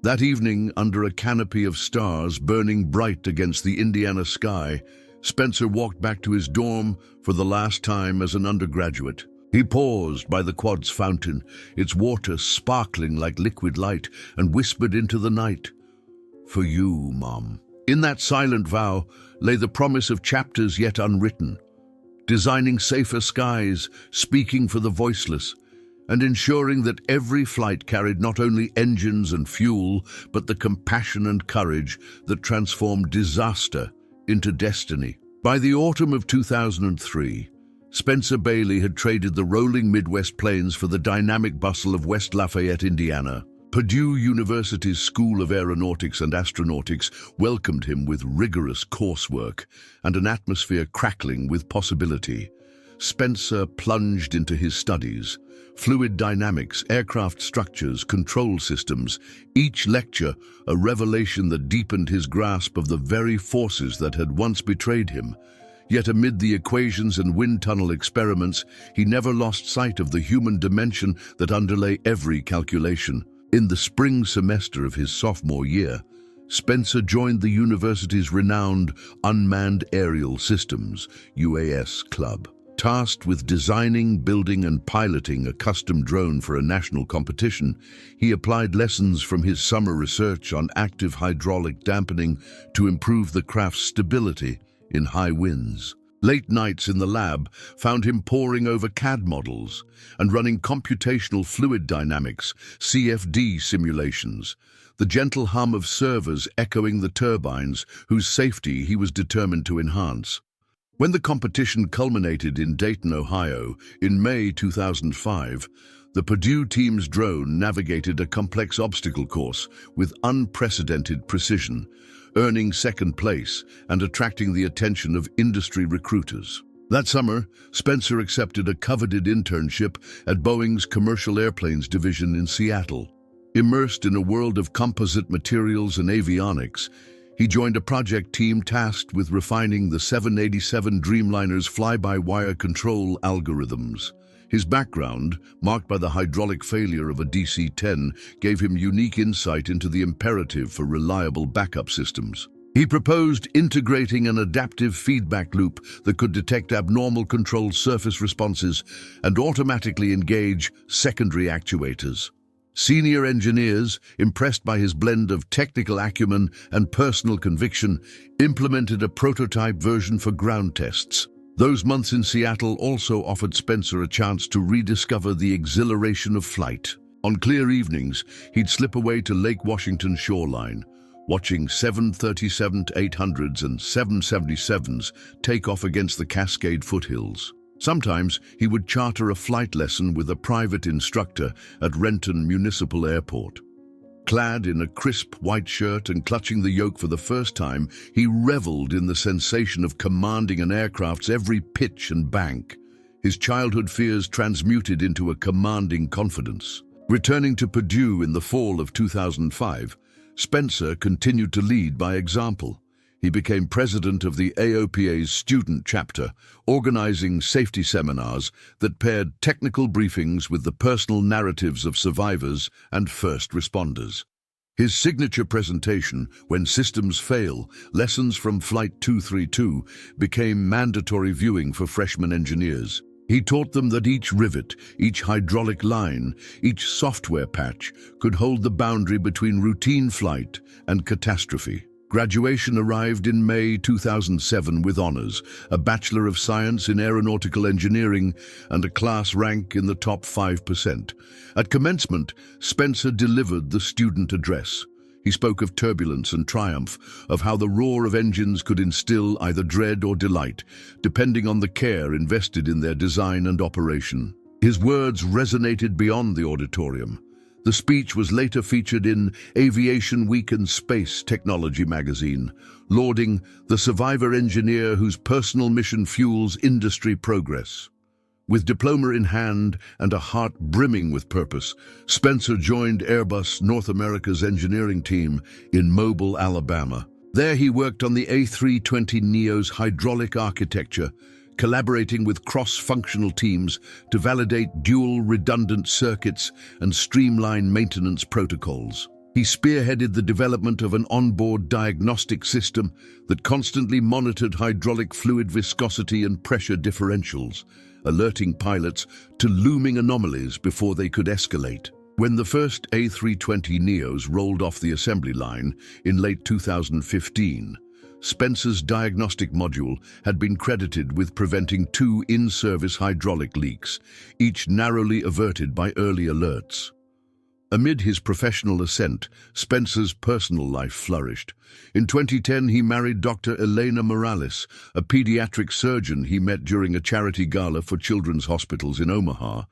That evening, under a canopy of stars burning bright against the Indiana sky, Spencer walked back to his dorm for the last time as an undergraduate. He paused by the quad's fountain, its water sparkling like liquid light, and whispered into the night, "For you, Mom." In that silent vow lay the promise of chapters yet unwritten, designing safer skies, speaking for the voiceless, and ensuring that every flight carried not only engines and fuel, but the compassion and courage that transformed disaster into destiny. By the autumn of 2003, Spencer Bailey had traded the rolling Midwest plains for the dynamic bustle of West Lafayette, Indiana. Purdue University's School of Aeronautics and Astronautics welcomed him with rigorous coursework and an atmosphere crackling with possibility. Spencer plunged into his studies. Fluid dynamics, aircraft structures, control systems, each lecture a revelation that deepened his grasp of the very forces that had once betrayed him. Yet amid the equations and wind tunnel experiments, he never lost sight of the human dimension that underlay every calculation. In the spring semester of his sophomore year, Spencer joined the university's renowned Unmanned Aerial Systems, UAS Club. Tasked with designing, building and piloting a custom drone for a national competition, he applied lessons from his summer research on active hydraulic dampening to improve the craft's stability in high winds. Late nights in the lab found him poring over CAD models and running computational fluid dynamics, CFD simulations, the gentle hum of servers echoing the turbines whose safety he was determined to enhance. When the competition culminated in Dayton, Ohio, in May 2005, the Purdue team's drone navigated a complex obstacle course with unprecedented precision, earning second place and attracting the attention of industry recruiters. That summer, Spencer accepted a coveted internship at Boeing's Commercial Airplanes division in Seattle. Immersed in a world of composite materials and avionics, he joined a project team tasked with refining the 787 Dreamliner's fly-by-wire control algorithms. His background, marked by the hydraulic failure of a DC-10, gave him unique insight into the imperative for reliable backup systems. He proposed integrating an adaptive feedback loop that could detect abnormal control surface responses and automatically engage secondary actuators. Senior engineers, impressed by his blend of technical acumen and personal conviction, implemented a prototype version for ground tests. Those months in Seattle also offered Spencer a chance to rediscover the exhilaration of flight. On clear evenings, he'd slip away to Lake Washington's shoreline, watching 737-800s and 777s take off against the Cascade foothills. Sometimes he would charter a flight lesson with a private instructor at Renton Municipal Airport. Clad in a crisp white shirt and clutching the yoke for the first time, he reveled in the sensation of commanding an aircraft's every pitch and bank. His childhood fears transmuted into a commanding confidence. Returning to Purdue in the fall of 2005, Spencer continued to lead by example. He became president of the AOPA's student chapter, organizing safety seminars that paired technical briefings with the personal narratives of survivors and first responders. His signature presentation, When Systems Fail, Lessons from Flight 232, became mandatory viewing for freshman engineers. He taught them that each rivet, each hydraulic line, each software patch could hold the boundary between routine flight and catastrophe. Graduation arrived in May 2007 with honors, a Bachelor of Science in Aeronautical Engineering, and a class rank in the top 5%. At commencement, Spencer delivered the student address. He spoke of turbulence and triumph, of how the roar of engines could instill either dread or delight, depending on the care invested in their design and operation. His words resonated beyond the auditorium. The speech was later featured in Aviation Week and Space Technology magazine, lauding the survivor engineer whose personal mission fuels industry progress. With diploma in hand and a heart brimming with purpose, Spencer joined Airbus North America's engineering team in Mobile, Alabama. There he worked on the A320neo's hydraulic architecture, collaborating with cross-functional teams to validate dual redundant circuits and streamline maintenance protocols. He spearheaded the development of an onboard diagnostic system that constantly monitored hydraulic fluid viscosity and pressure differentials, alerting pilots to looming anomalies before they could escalate. When the first A320neos rolled off the assembly line in late 2015, Spencer's diagnostic module had been credited with preventing 2 in-service hydraulic leaks, each narrowly averted by early alerts. Amid his professional ascent, Spencer's personal life flourished. In 2010, he married Dr. Elena Morales, a pediatric surgeon he met during a charity gala for children's hospitals in Omaha.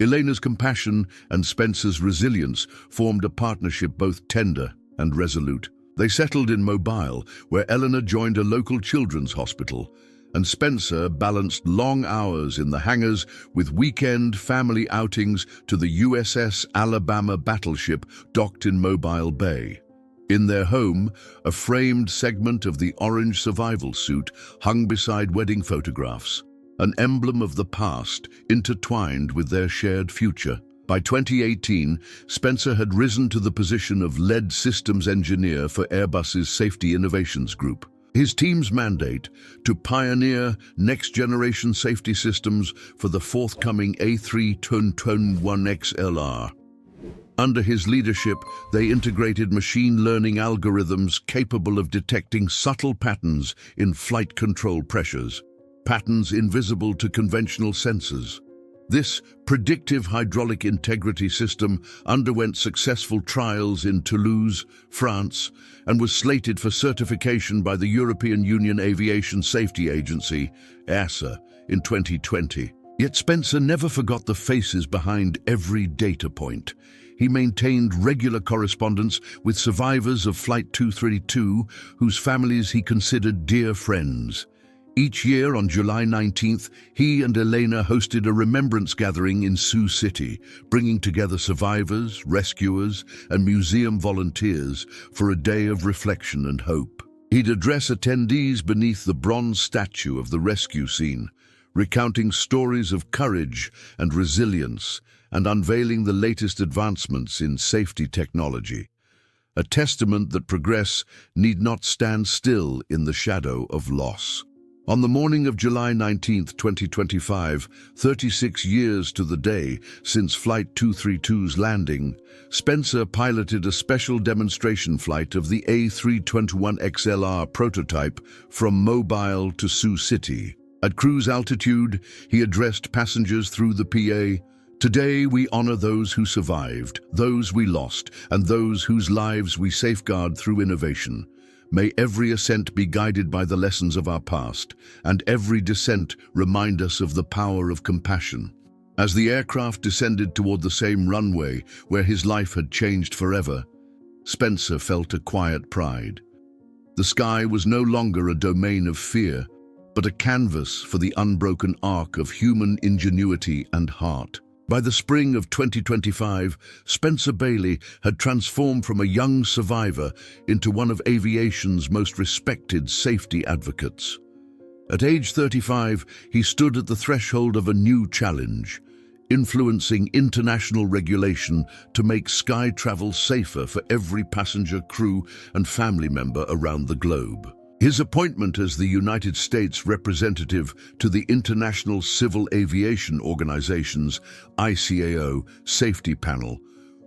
Elena's compassion and Spencer's resilience formed a partnership both tender and resolute. They settled in Mobile, where Elena joined a local children's hospital, and Spencer balanced long hours in the hangars with weekend family outings to the USS Alabama battleship docked in Mobile Bay. In their home, a framed segment of the orange survival suit hung beside wedding photographs, an emblem of the past intertwined with their shared future. By 2018, Spencer had risen to the position of lead systems engineer for Airbus's Safety Innovations Group. His team's mandate to pioneer next-generation safety systems for the forthcoming A321XLR. Under his leadership, they integrated machine learning algorithms capable of detecting subtle patterns in flight control pressures, patterns invisible to conventional sensors. This predictive hydraulic integrity system underwent successful trials in Toulouse, France, and was slated for certification by the European Union Aviation Safety Agency, EASA, in 2020. Yet Spencer never forgot the faces behind every data point. He maintained regular correspondence with survivors of Flight 232, whose families he considered dear friends. Each year on July 19th, he and Elena hosted a remembrance gathering in Sioux City, bringing together survivors, rescuers, and museum volunteers for a day of reflection and hope. He'd address attendees beneath the bronze statue of the rescue scene, recounting stories of courage and resilience and unveiling the latest advancements in safety technology. A testament that progress need not stand still in the shadow of loss. On the morning of July 19, 2025, 36 years to the day since Flight 232's landing, Spencer piloted a special demonstration flight of the A321XLR prototype from Mobile to Sioux City. At cruise altitude, he addressed passengers through the PA. Today we honor those who survived, those we lost, and those whose lives we safeguard through innovation. May every ascent be guided by the lessons of our past, and every descent remind us of the power of compassion. As the aircraft descended toward the same runway where his life had changed forever, Spencer felt a quiet pride. The sky was no longer a domain of fear, but a canvas for the unbroken arc of human ingenuity and heart. By the spring of 2025, Spencer Bailey had transformed from a young survivor into one of aviation's most respected safety advocates. At age 35, he stood at the threshold of a new challenge, influencing international regulation to make sky travel safer for every passenger, crew, and family member around the globe. His appointment as the United States representative to the International Civil Aviation Organization's ICAO safety panel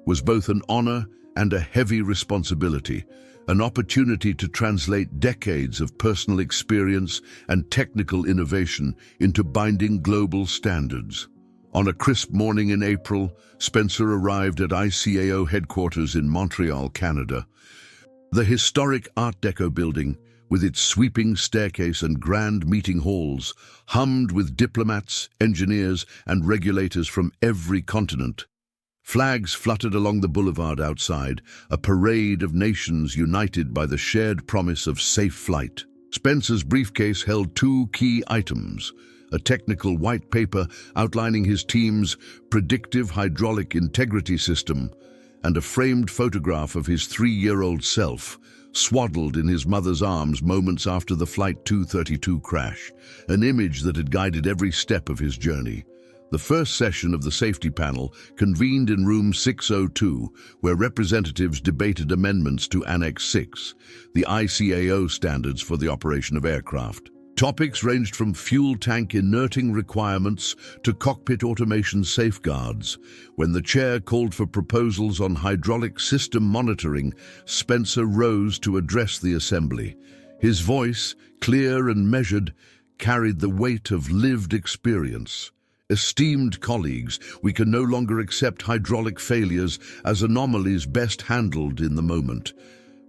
was both an honor and a heavy responsibility, an opportunity to translate decades of personal experience and technical innovation into binding global standards. On a crisp morning in April, Spencer arrived at ICAO headquarters in Montreal, Canada. The historic Art Deco building, with its sweeping staircase and grand meeting halls, hummed with diplomats, engineers, and regulators from every continent. Flags fluttered along the boulevard outside, a parade of nations united by the shared promise of safe flight. Spencer's briefcase held two key items: a technical white paper outlining his team's predictive hydraulic integrity system, and a framed photograph of his 3-year-old self, swaddled in his mother's arms moments after the Flight 232 crash, an image that had guided every step of his journey. The first session of the safety panel convened in room 602, where representatives debated amendments to Annex 6, the ICAO standards for the operation of aircraft. Topics ranged from fuel tank inerting requirements to cockpit automation safeguards. When the chair called for proposals on hydraulic system monitoring, Spencer rose to address the assembly. His voice, clear and measured, carried the weight of lived experience. Esteemed colleagues, we can no longer accept hydraulic failures as anomalies best handled in the moment.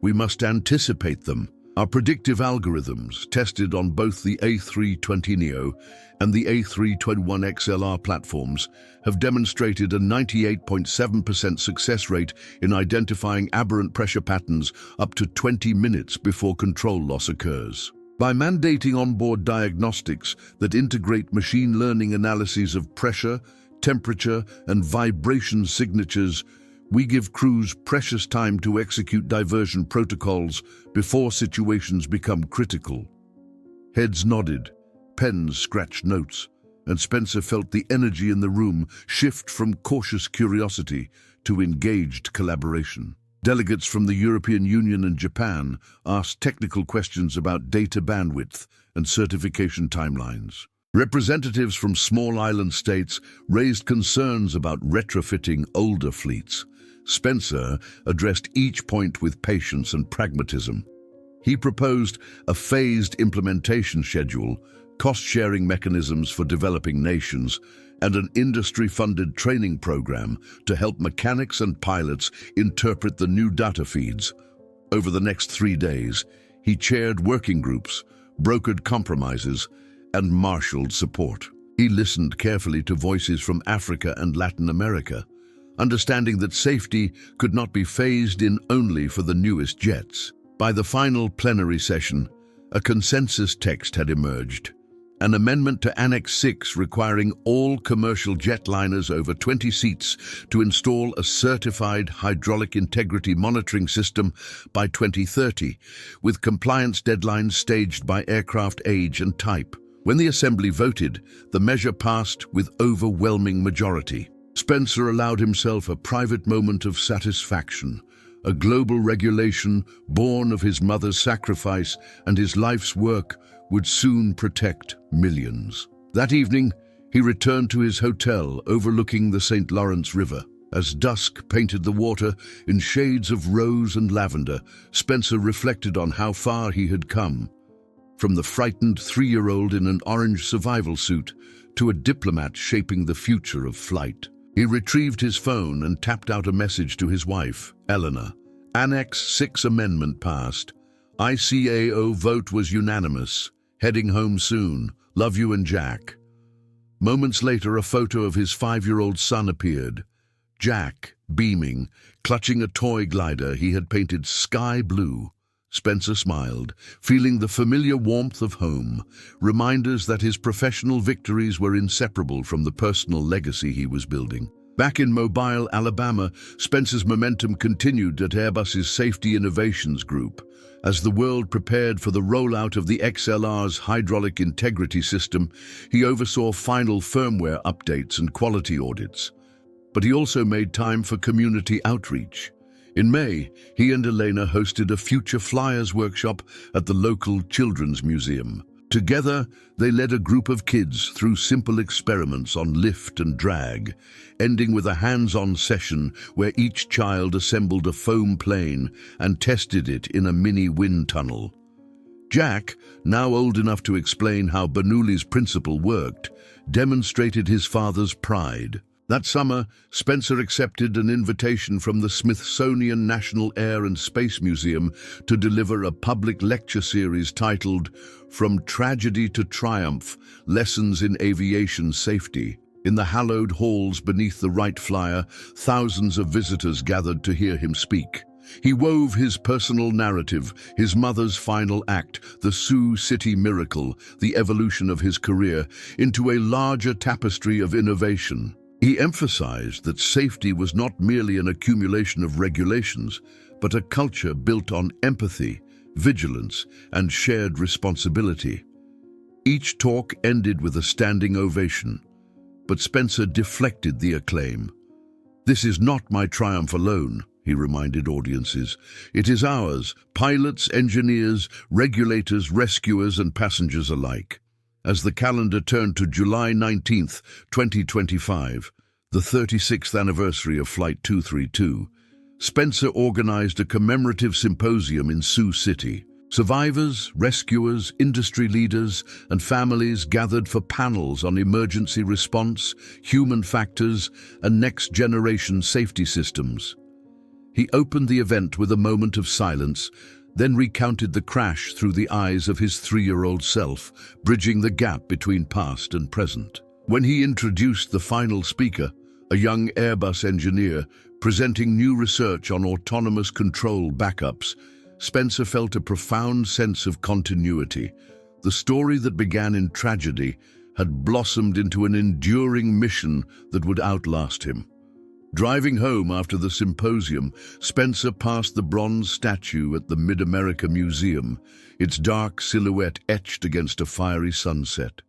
We must anticipate them, Our predictive algorithms, tested on both the A320neo and the A321XLR platforms, have demonstrated a 98.7% success rate in identifying aberrant pressure patterns up to 20 minutes before control loss occurs. By mandating onboard diagnostics that integrate machine learning analyses of pressure, temperature, and vibration signatures, we give crews precious time to execute diversion protocols before situations become critical. Heads nodded, pens scratched notes, and Spencer felt the energy in the room shift from cautious curiosity to engaged collaboration. Delegates from the European Union and Japan asked technical questions about data bandwidth and certification timelines. Representatives from small island states raised concerns about retrofitting older fleets. Spencer addressed each point with patience and pragmatism. He proposed a phased implementation schedule, cost-sharing mechanisms for developing nations, and an industry-funded training program to help mechanics and pilots interpret the new data feeds. Over the next 3 days, he chaired working groups, brokered compromises, and marshaled support. He listened carefully to voices from Africa and Latin America, understanding that safety could not be phased in only for the newest jets. By the final plenary session, a consensus text had emerged, an amendment to Annex 6 requiring all commercial jetliners over 20 seats to install a certified hydraulic integrity monitoring system by 2030, with compliance deadlines staged by aircraft age and type. When the Assembly voted, the measure passed with overwhelming majority. Spencer allowed himself a private moment of satisfaction. A global regulation born of his mother's sacrifice and his life's work would soon protect millions. That evening, he returned to his hotel overlooking the St. Lawrence River. As dusk painted the water in shades of rose and lavender, Spencer reflected on how far he had come. From the frightened 3-year-old in an orange survival suit to a diplomat shaping the future of flight. He retrieved his phone and tapped out a message to his wife, Eleanor. Annex 6 amendment passed. ICAO vote was unanimous. Heading home soon. Love you and Jack. Moments later, a photo of his 5-year-old son appeared. Jack, beaming, clutching a toy glider he had painted sky blue. Spencer smiled, feeling the familiar warmth of home, reminders that his professional victories were inseparable from the personal legacy he was building. Back in Mobile, Alabama, Spencer's momentum continued at Airbus's Safety Innovations Group. As the world prepared for the rollout of the XLR's hydraulic integrity system, he oversaw final firmware updates and quality audits. But he also made time for community outreach. In May, he and Elena hosted a Future Flyers workshop at the local Children's Museum. Together, they led a group of kids through simple experiments on lift and drag, ending with a hands-on session where each child assembled a foam plane and tested it in a mini wind tunnel. Jack, now old enough to explain how Bernoulli's principle worked, demonstrated his father's pride. That summer, Spencer accepted an invitation from the Smithsonian National Air and Space Museum to deliver a public lecture series titled From Tragedy to Triumph, Lessons in Aviation Safety. In the hallowed halls beneath the Wright Flyer, thousands of visitors gathered to hear him speak. He wove his personal narrative, his mother's final act, the Sioux City miracle, the evolution of his career, into a larger tapestry of innovation. He emphasized that safety was not merely an accumulation of regulations, but a culture built on empathy, vigilance, and shared responsibility. Each talk ended with a standing ovation, but Spencer deflected the acclaim. "This is not my triumph alone," he reminded audiences. "It is ours, pilots, engineers, regulators, rescuers, and passengers alike." As the calendar turned to July 19th, 2025, the 36th anniversary of Flight 232, Spencer organized a commemorative symposium in Sioux City. Survivors, rescuers, industry leaders, and families gathered for panels on emergency response, human factors, and next-generation safety systems. He opened the event with a moment of silence, then recounted the crash through the eyes of his 3-year-old self, bridging the gap between past and present. When he introduced the final speaker, a young Airbus engineer presenting new research on autonomous control backups, Spencer felt a profound sense of continuity. The story that began in tragedy had blossomed into an enduring mission that would outlast him. Driving home after the symposium, Spencer passed the bronze statue at the Mid-America Museum, its dark silhouette etched against a fiery sunset.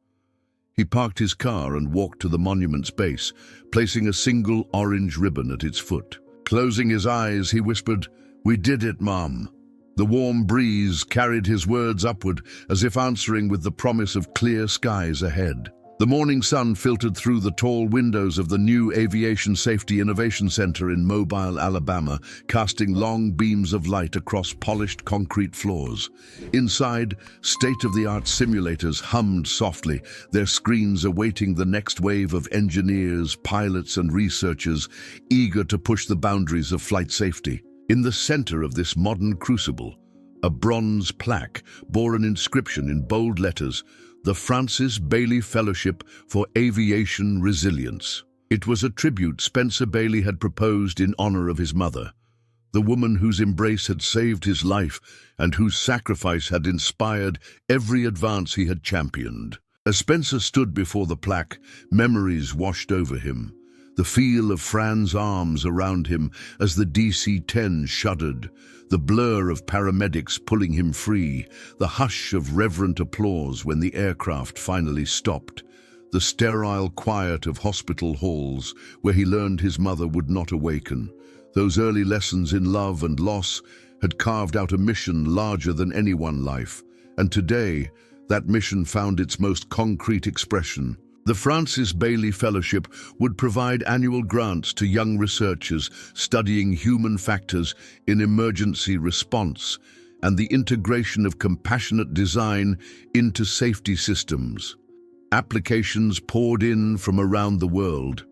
He parked his car and walked to the monument's base, placing a single orange ribbon at its foot. Closing his eyes, he whispered, "We did it, Mom." The warm breeze carried his words upward, as if answering with the promise of clear skies ahead. The morning sun filtered through the tall windows of the new Aviation Safety Innovation Center in Mobile, Alabama, casting long beams of light across polished concrete floors. Inside, state-of-the-art simulators hummed softly, their screens awaiting the next wave of engineers, pilots, and researchers eager to push the boundaries of flight safety. In the center of this modern crucible, a bronze plaque bore an inscription in bold letters, the Francis Bailey Fellowship for Aviation Resilience. It was a tribute Spencer Bailey had proposed in honor of his mother, the woman whose embrace had saved his life and whose sacrifice had inspired every advance he had championed. As Spencer stood before the plaque, memories washed over him. The feel of Fran's arms around him as the DC-10 shuddered, the blur of paramedics pulling him free, the hush of reverent applause when the aircraft finally stopped, the sterile quiet of hospital halls where he learned his mother would not awaken. Those early lessons in love and loss had carved out a mission larger than any one life, and today that mission found its most concrete expression. The Francis Bailey Fellowship would provide annual grants to young researchers studying human factors in emergency response and the integration of compassionate design into safety systems. Applications poured in from around the world.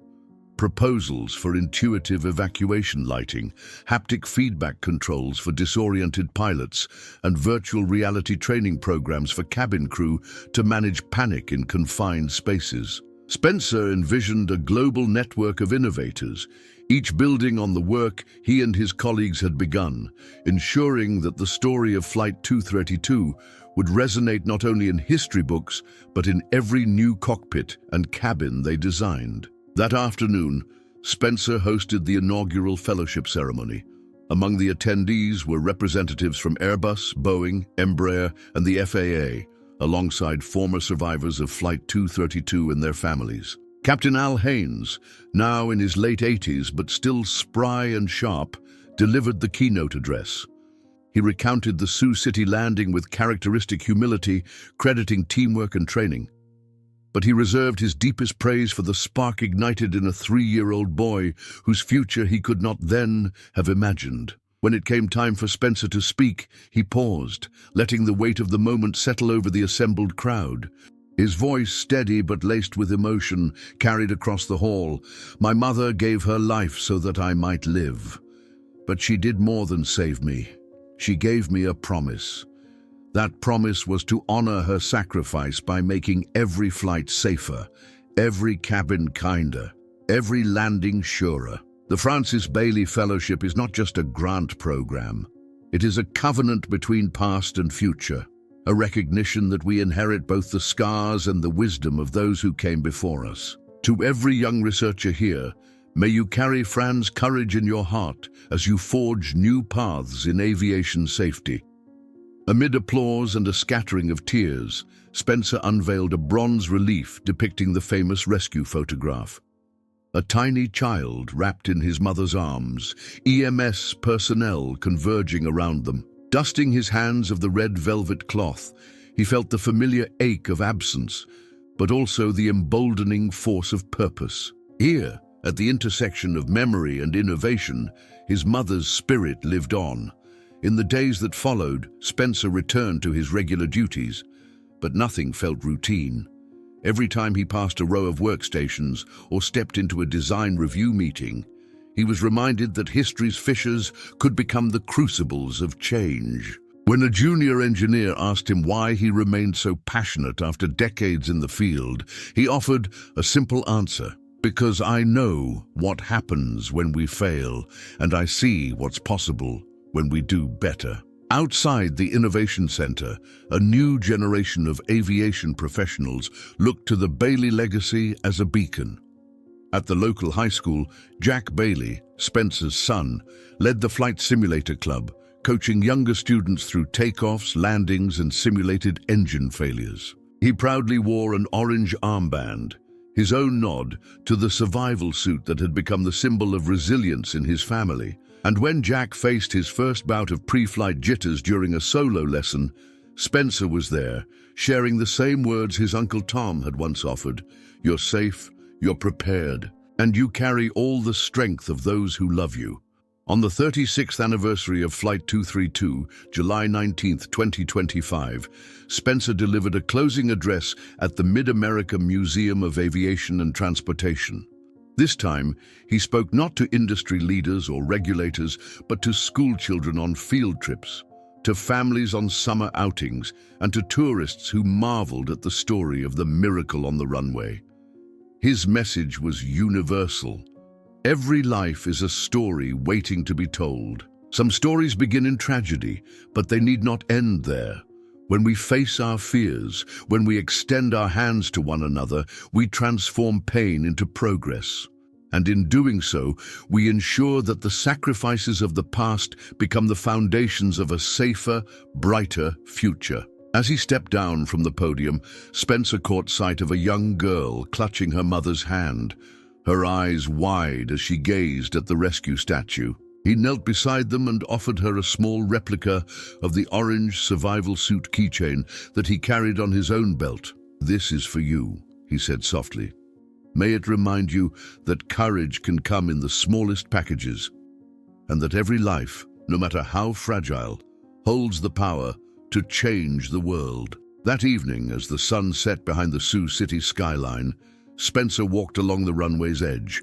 Proposals for intuitive evacuation lighting, haptic feedback controls for disoriented pilots, and virtual reality training programs for cabin crew to manage panic in confined spaces. Spencer envisioned a global network of innovators, each building on the work he and his colleagues had begun, ensuring that the story of Flight 232 would resonate not only in history books, but in every new cockpit and cabin they designed. That afternoon, Spencer hosted the inaugural fellowship ceremony. Among the attendees were representatives from Airbus, Boeing, Embraer, and the FAA, alongside former survivors of Flight 232 and their families. Captain Al Haynes, now in his late 80s but still spry and sharp, delivered the keynote address. He recounted the Sioux City landing with characteristic humility, crediting teamwork and training. But he reserved his deepest praise for the spark ignited in a 3-year-old boy whose future he could not then have imagined. When it came time for Spencer to speak, he paused, letting the weight of the moment settle over the assembled crowd. His voice, steady but laced with emotion, carried across the hall. "My mother gave her life so that I might live. But she did more than save me. She gave me a promise. That promise was to honor her sacrifice by making every flight safer, every cabin kinder, every landing surer." The Francis Bailey Fellowship is not just a grant program. It is a covenant between past and future, a recognition that we inherit both the scars and the wisdom of those who came before us. To every young researcher here, may you carry Fran's courage in your heart as you forge new paths in aviation safety. Amid applause and a scattering of tears, Spencer unveiled a bronze relief depicting the famous rescue photograph. A tiny child wrapped in his mother's arms, EMS personnel converging around them. Dusting his hands of the red velvet cloth, he felt the familiar ache of absence, but also the emboldening force of purpose. Here, at the intersection of memory and innovation, his mother's spirit lived on. In the days that followed, Spencer returned to his regular duties, but nothing felt routine. Every time he passed a row of workstations or stepped into a design review meeting, he was reminded that history's fissures could become the crucibles of change. When a junior engineer asked him why he remained so passionate after decades in the field, he offered a simple answer: "Because I know what happens when we fail, and I see what's possible when we do better." Outside the Innovation Center, a new generation of aviation professionals looked to the Bailey legacy as a beacon. At the local high school, Jack Bailey, Spencer's son, led the Flight Simulator Club, coaching younger students through takeoffs, landings, and simulated engine failures. He proudly wore an orange armband, his own nod to the survival suit that had become the symbol of resilience in his family. And when Jack faced his first bout of pre-flight jitters during a solo lesson, Spencer was there, sharing the same words his Uncle Tom had once offered: "You're safe, you're prepared, and you carry all the strength of those who love you." On the 36th anniversary of Flight 232, July 19, 2025, Spencer delivered a closing address at the Mid-America Museum of Aviation and Transportation. This time, he spoke not to industry leaders or regulators, but to school children on field trips, to families on summer outings, and to tourists who marveled at the story of the miracle on the runway. His message was universal. Every life is a story waiting to be told. Some stories begin in tragedy, but they need not end there. When we face our fears, when we extend our hands to one another, we transform pain into progress. And in doing so, we ensure that the sacrifices of the past become the foundations of a safer, brighter future. As he stepped down from the podium, Spencer caught sight of a young girl clutching her mother's hand, her eyes wide as she gazed at the rescue statue. He knelt beside them and offered her a small replica of the orange survival suit keychain that he carried on his own belt. "This is for you," he said softly. "May it remind you that courage can come in the smallest packages, and that every life, no matter how fragile, holds the power to change the world." That evening, as the sun set behind the Sioux City skyline, Spencer walked along the runway's edge,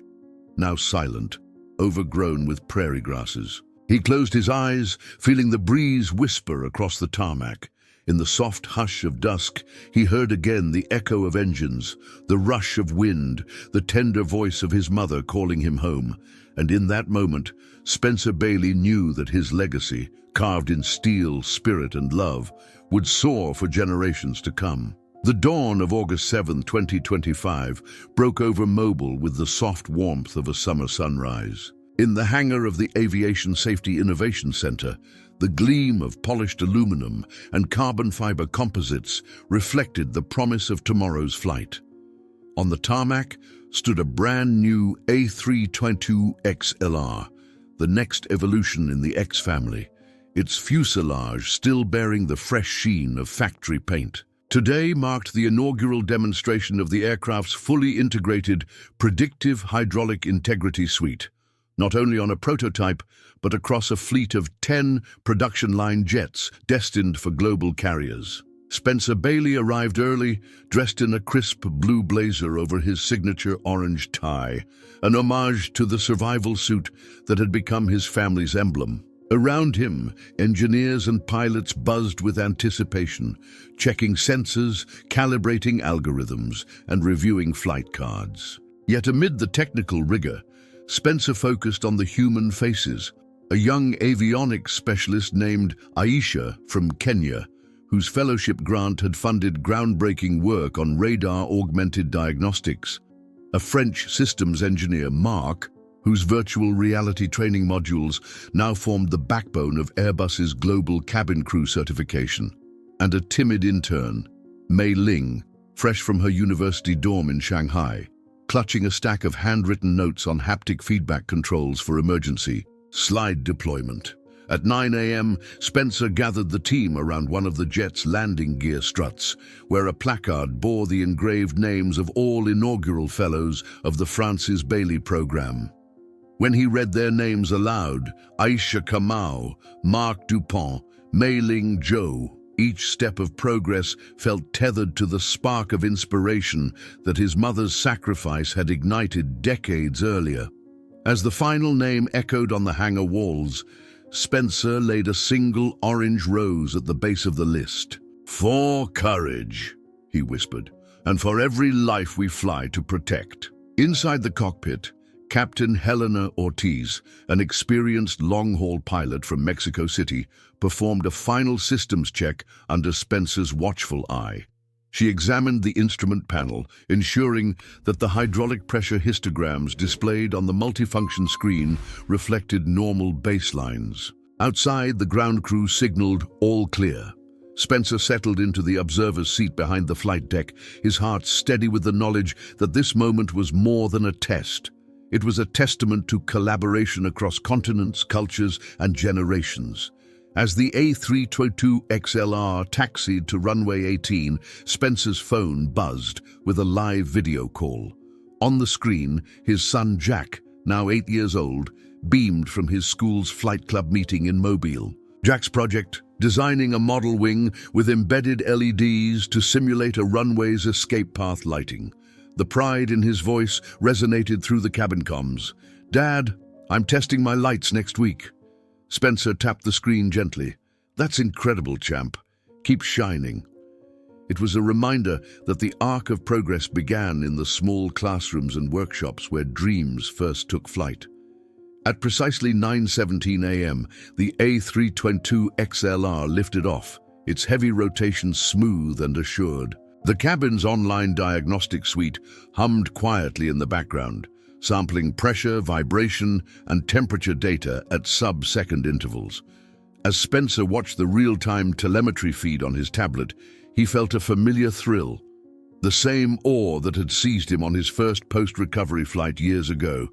now silent, overgrown with prairie grasses. He closed his eyes, feeling the breeze whisper across the tarmac. In the soft hush of dusk, he heard again the echo of engines, the rush of wind, the tender voice of his mother calling him home. And in that moment, Spencer Bailey knew that his legacy, carved in steel, spirit, and love, would soar for generations to come. The dawn of August 7, 2025, broke over Mobile with the soft warmth of a summer sunrise. In the hangar of the Aviation Safety Innovation Center, the gleam of polished aluminum and carbon fiber composites reflected the promise of tomorrow's flight. On the tarmac stood a brand new A320XLR, the next evolution in the X family, its fuselage still bearing the fresh sheen of factory paint. Today marked the inaugural demonstration of the aircraft's fully integrated Predictive Hydraulic Integrity Suite, not only on a prototype, but across a fleet of 10 production-line jets destined for global carriers. Spencer Bailey arrived early, dressed in a crisp blue blazer over his signature orange tie, an homage to the survival suit that had become his family's emblem. Around him, engineers and pilots buzzed with anticipation, checking sensors, calibrating algorithms, and reviewing flight cards. Yet amid the technical rigor, Spencer focused on the human faces. A young avionics specialist named Aisha from Kenya, whose fellowship grant had funded groundbreaking work on radar-augmented diagnostics. A French systems engineer, Mark, whose virtual reality training modules now formed the backbone of Airbus's global cabin crew certification. And a timid intern, Mei Ling, fresh from her university dorm in Shanghai, clutching a stack of handwritten notes on haptic feedback controls for emergency slide deployment. At 9 a.m., Spencer gathered the team around one of the jet's landing gear struts, where a placard bore the engraved names of all inaugural fellows of the Francis Bailey program. When he read their names aloud, Aisha Kamau, Marc Dupont, Mei Ling Zhou, each step of progress felt tethered to the spark of inspiration that his mother's sacrifice had ignited decades earlier. As the final name echoed on the hangar walls, Spencer laid a single orange rose at the base of the list. "For courage," he whispered, "and for every life we fly to protect." Inside the cockpit, Captain Helena Ortiz, an experienced long-haul pilot from Mexico City, performed a final systems check under Spencer's watchful eye. She examined the instrument panel, ensuring that the hydraulic pressure histograms displayed on the multifunction screen reflected normal baselines. Outside, the ground crew signaled "all clear." Spencer settled into the observer's seat behind the flight deck, his heart steady with the knowledge that this moment was more than a test. It was a testament to collaboration across continents, cultures, and generations. As the A322XLR taxied to runway 18, Spencer's phone buzzed with a live video call. On the screen, his son Jack, now 8 years old, beamed from his school's flight club meeting in Mobile. Jack's project, designing a model wing with embedded LEDs to simulate a runway's escape path lighting. The pride in his voice resonated through the cabin comms. "Dad, I'm testing my lights next week." Spencer tapped the screen gently. "That's incredible, champ. Keep shining." It was a reminder that the arc of progress began in the small classrooms and workshops where dreams first took flight. At precisely 9:17 a.m., the A322XLR lifted off, its heavy rotation smooth and assured. The cabin's online diagnostic suite hummed quietly in the background, sampling pressure, vibration, and temperature data at sub-second intervals. As Spencer watched the real-time telemetry feed on his tablet, he felt a familiar thrill, the same awe that had seized him on his first post-recovery flight years ago,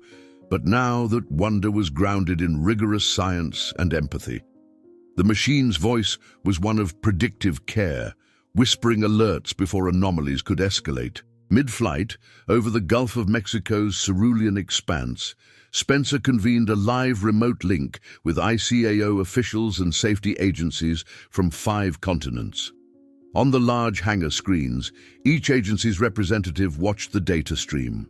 but now that wonder was grounded in rigorous science and empathy. The machine's voice was one of predictive care, whispering alerts before anomalies could escalate. Mid-flight, over the Gulf of Mexico's cerulean expanse, Spencer convened a live remote link with ICAO officials and safety agencies from 5 continents. On the large hangar screens, each agency's representative watched the data stream.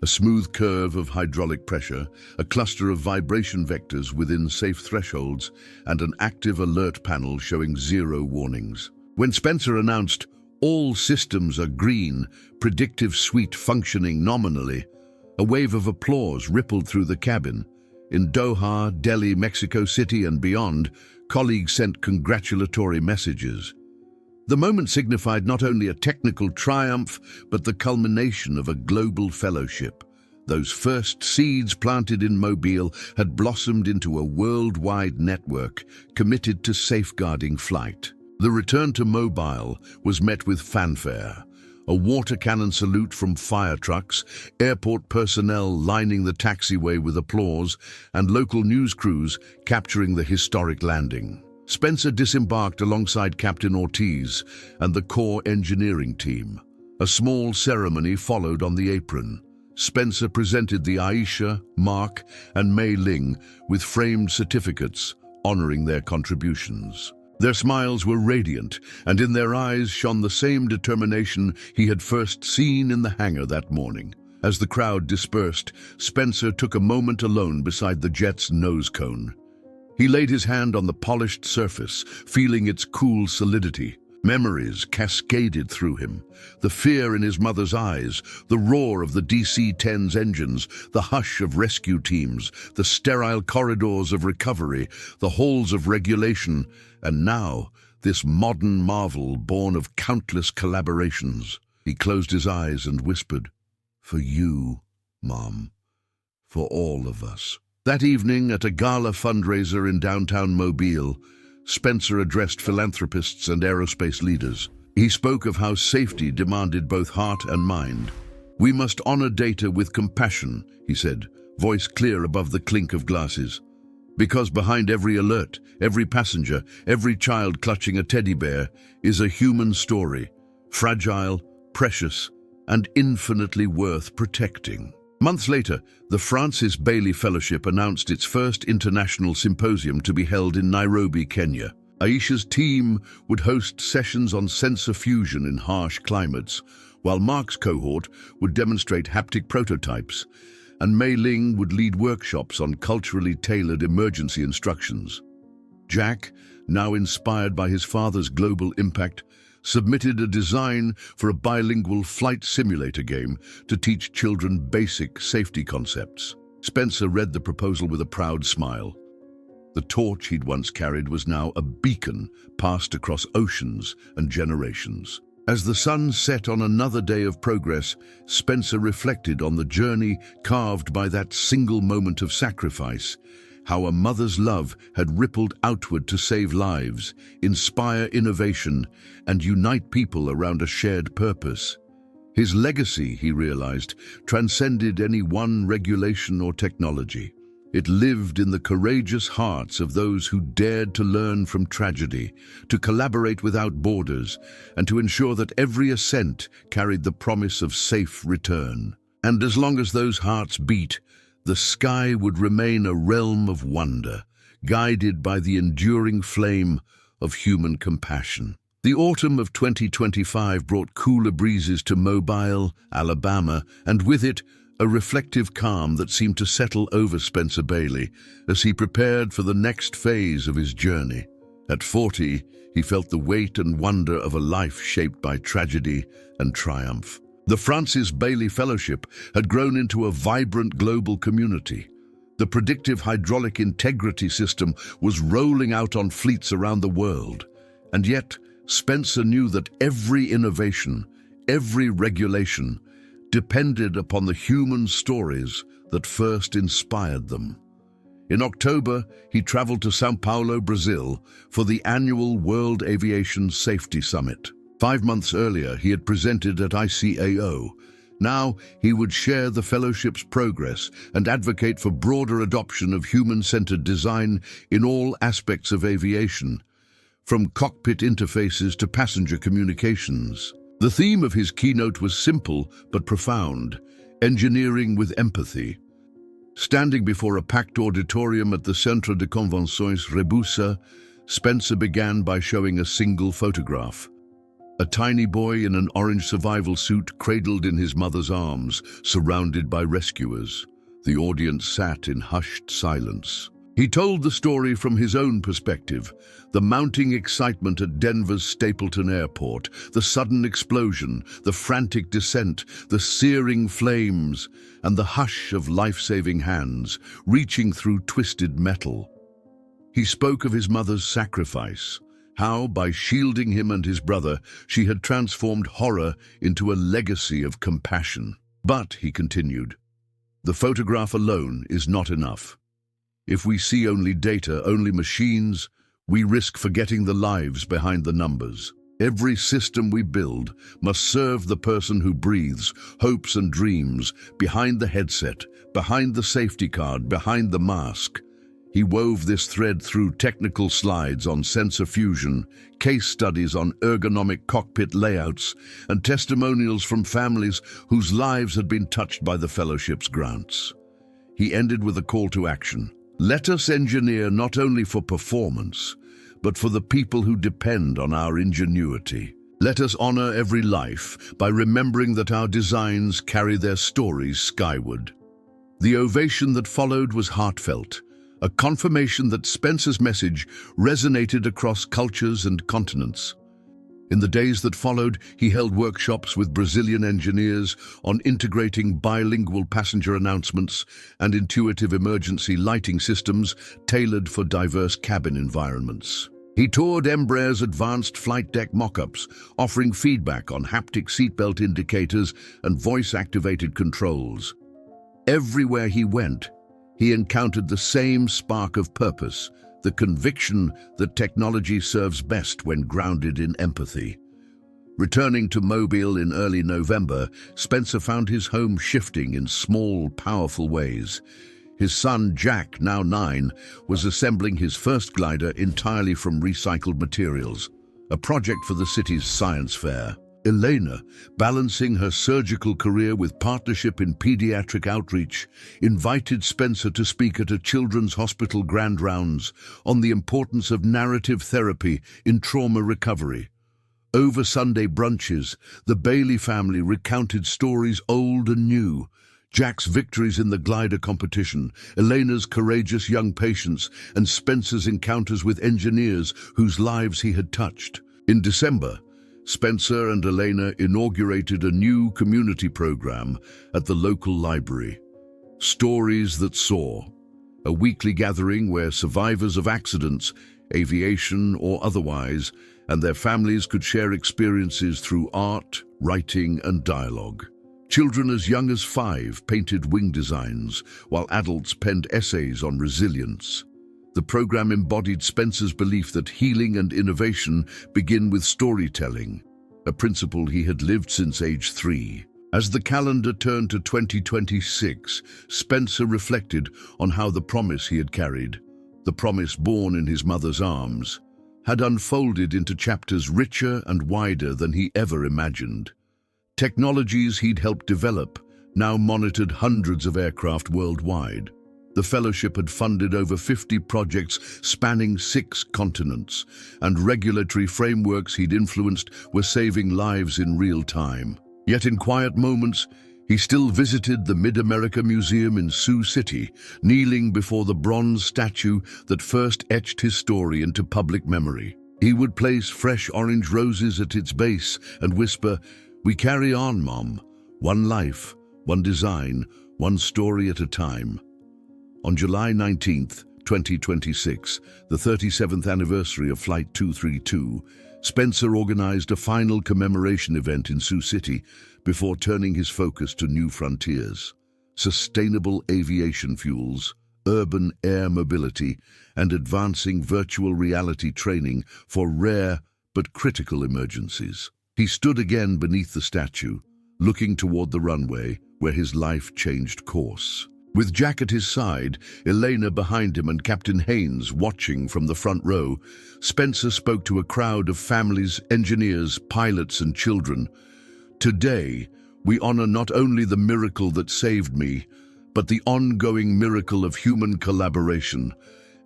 A smooth curve of hydraulic pressure, a cluster of vibration vectors within safe thresholds, and an active alert panel showing 0 warnings. When Spencer announced, "All systems are green, predictive suite functioning nominally," a wave of applause rippled through the cabin. In Doha, Delhi, Mexico City, and beyond, colleagues sent congratulatory messages. The moment signified not only a technical triumph, but the culmination of a global fellowship. Those first seeds planted in Mobile had blossomed into a worldwide network committed to safeguarding flight. The return to Mobile was met with fanfare. A water cannon salute from fire trucks, airport personnel lining the taxiway with applause, and local news crews capturing the historic landing. Spencer disembarked alongside Captain Ortiz and the core engineering team. A small ceremony followed on the apron. Spencer presented the Aisha, Mark, and Mei Ling with framed certificates honoring their contributions. Their smiles were radiant, and in their eyes shone the same determination he had first seen in the hangar that morning. As the crowd dispersed, Spencer took a moment alone beside the jet's nose cone. He laid his hand on the polished surface, feeling its cool solidity. Memories cascaded through him. The fear in his mother's eyes, the roar of the DC-10's engines, the hush of rescue teams, the sterile corridors of recovery, the halls of regulation, and now this modern marvel born of countless collaborations. He closed his eyes and whispered, "For you, Mom, for all of us." That evening, at a gala fundraiser in downtown Mobile, Spencer addressed philanthropists and aerospace leaders. He spoke of how safety demanded both heart and mind. "We must honor data with compassion," he said, voice clear above the clink of glasses. "Because behind every alert, every passenger, every child clutching a teddy bear is a human story, fragile, precious, and infinitely worth protecting." Months later, the Francis Bailey Fellowship announced its first international symposium to be held in Nairobi, Kenya. Aisha's team would host sessions on sensor fusion in harsh climates, while Mark's cohort would demonstrate haptic prototypes, and Mei Ling would lead workshops on culturally tailored emergency instructions. Jack, now inspired by his father's global impact, submitted a design for a bilingual flight simulator game to teach children basic safety concepts. Spencer read the proposal with a proud smile. The torch he'd once carried was now a beacon passed across oceans and generations. As the sun set on another day of progress, Spencer reflected on the journey carved by that single moment of sacrifice, how a mother's love had rippled outward to save lives, inspire innovation, and unite people around a shared purpose. His legacy, he realized, transcended any one regulation or technology. It lived in the courageous hearts of those who dared to learn from tragedy, to collaborate without borders, and to ensure that every ascent carried the promise of safe return. And as long as those hearts beat, the sky would remain a realm of wonder, guided by the enduring flame of human compassion. The autumn of 2025 brought cooler breezes to Mobile, Alabama, and with it, a reflective calm that seemed to settle over Spencer Bailey as he prepared for the next phase of his journey. At 40, he felt the weight and wonder of a life shaped by tragedy and triumph. The Francis Bailey Fellowship had grown into a vibrant global community. The predictive hydraulic integrity system was rolling out on fleets around the world. And yet, Spencer knew that every innovation, every regulation, depended upon the human stories that first inspired them. In October, he traveled to São Paulo, Brazil, for the annual World Aviation Safety Summit. 5 months earlier, he had presented at ICAO. Now, he would share the fellowship's progress and advocate for broader adoption of human-centered design in all aspects of aviation, from cockpit interfaces to passenger communications. The theme of his keynote was simple but profound: engineering with empathy. Standing before a packed auditorium at the Centre de Convenções Rebusa, Spencer began by showing a single photograph. A tiny boy in an orange survival suit cradled in his mother's arms, surrounded by rescuers. The audience sat in hushed silence. He told the story from his own perspective: the mounting excitement at Denver's Stapleton Airport, the sudden explosion, the frantic descent, the searing flames, and the hush of life-saving hands reaching through twisted metal. He spoke of his mother's sacrifice, how, by shielding him and his brother, she had transformed horror into a legacy of compassion. But, he continued, the photograph alone is not enough. If we see only data, only machines, we risk forgetting the lives behind the numbers. Every system we build must serve the person who breathes, hopes and dreams, behind the headset, behind the safety card, behind the mask. He wove this thread through technical slides on sensor fusion, case studies on ergonomic cockpit layouts, and testimonials from families whose lives had been touched by the fellowship's grants. He ended with a call to action. Let us engineer not only for performance, but for the people who depend on our ingenuity. Let us honor every life by remembering that our designs carry their stories skyward. The ovation that followed was heartfelt, a confirmation that Spencer's message resonated across cultures and continents. In the days that followed, he held workshops with Brazilian engineers on integrating bilingual passenger announcements and intuitive emergency lighting systems tailored for diverse cabin environments. He toured Embraer's advanced flight deck mock-ups, offering feedback on haptic seatbelt indicators and voice-activated controls. Everywhere he went, he encountered the same spark of purpose, the conviction that technology serves best when grounded in empathy. Returning to Mobile in early November, Spencer found his home shifting in small, powerful ways. His son, Jack, now 9, was assembling his first glider entirely from recycled materials, a project for the city's science fair. Elena, balancing her surgical career with partnership in pediatric outreach, invited Spencer to speak at a children's hospital grand rounds on the importance of narrative therapy in trauma recovery. Over Sunday brunches, the Bailey family recounted stories old and new, Jack's victories in the glider competition, Elena's courageous young patience, and Spencer's encounters with engineers whose lives he had touched. In December, Spencer and Elena inaugurated a new community program at the local library, Stories That Soar, a weekly gathering where survivors of accidents, aviation or otherwise, and their families could share experiences through art, writing, and dialogue. Children as young as 5 painted wing designs, while adults penned essays on resilience. The program embodied Spencer's belief that healing and innovation begin with storytelling, a principle he had lived since age 3. As the calendar turned to 2026, Spencer reflected on how the promise he had carried, the promise born in his mother's arms, had unfolded into chapters richer and wider than he ever imagined. Technologies he'd helped develop now monitored hundreds of aircraft worldwide. The fellowship had funded over 50 projects spanning 6 continents, and regulatory frameworks he'd influenced were saving lives in real time. Yet in quiet moments, he still visited the Mid-America Museum in Sioux City, kneeling before the bronze statue that first etched his story into public memory. He would place fresh orange roses at its base and whisper, "We carry on, Mom. One life, one design, one story at a time." On July 19th, 2026, the 37th anniversary of Flight 232, Spencer organized a final commemoration event in Sioux City before turning his focus to new frontiers: sustainable aviation fuels, urban air mobility, and advancing virtual reality training for rare but critical emergencies. He stood again beneath the statue, looking toward the runway where his life changed course. With Jack at his side, Elena behind him, and Captain Haynes watching from the front row, Spencer spoke to a crowd of families, engineers, pilots, and children. "Today, we honor not only the miracle that saved me, but the ongoing miracle of human collaboration.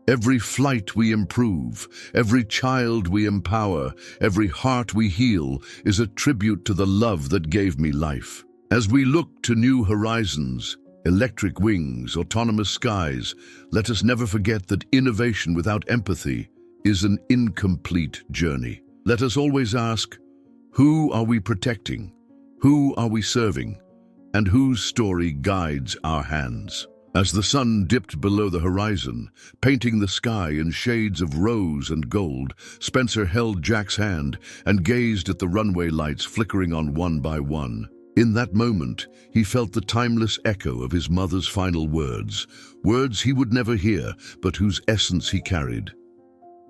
Every flight we improve, every child we empower, every heart we heal is a tribute to the love that gave me life." As we look to new horizons, electric wings, autonomous skies, let us never forget that innovation without empathy is an incomplete journey. Let us always ask, who are we protecting? Who are we serving? And whose story guides our hands? As the sun dipped below the horizon, painting the sky in shades of rose and gold, Spencer held Jack's hand and gazed at the runway lights flickering on one by one. In that moment, he felt the timeless echo of his mother's final words, words he would never hear, but whose essence he carried.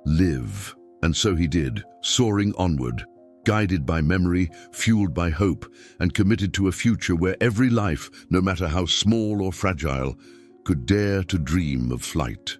Live. And so he did, soaring onward, guided by memory, fueled by hope, and committed to a future where every life, no matter how small or fragile, could dare to dream of flight.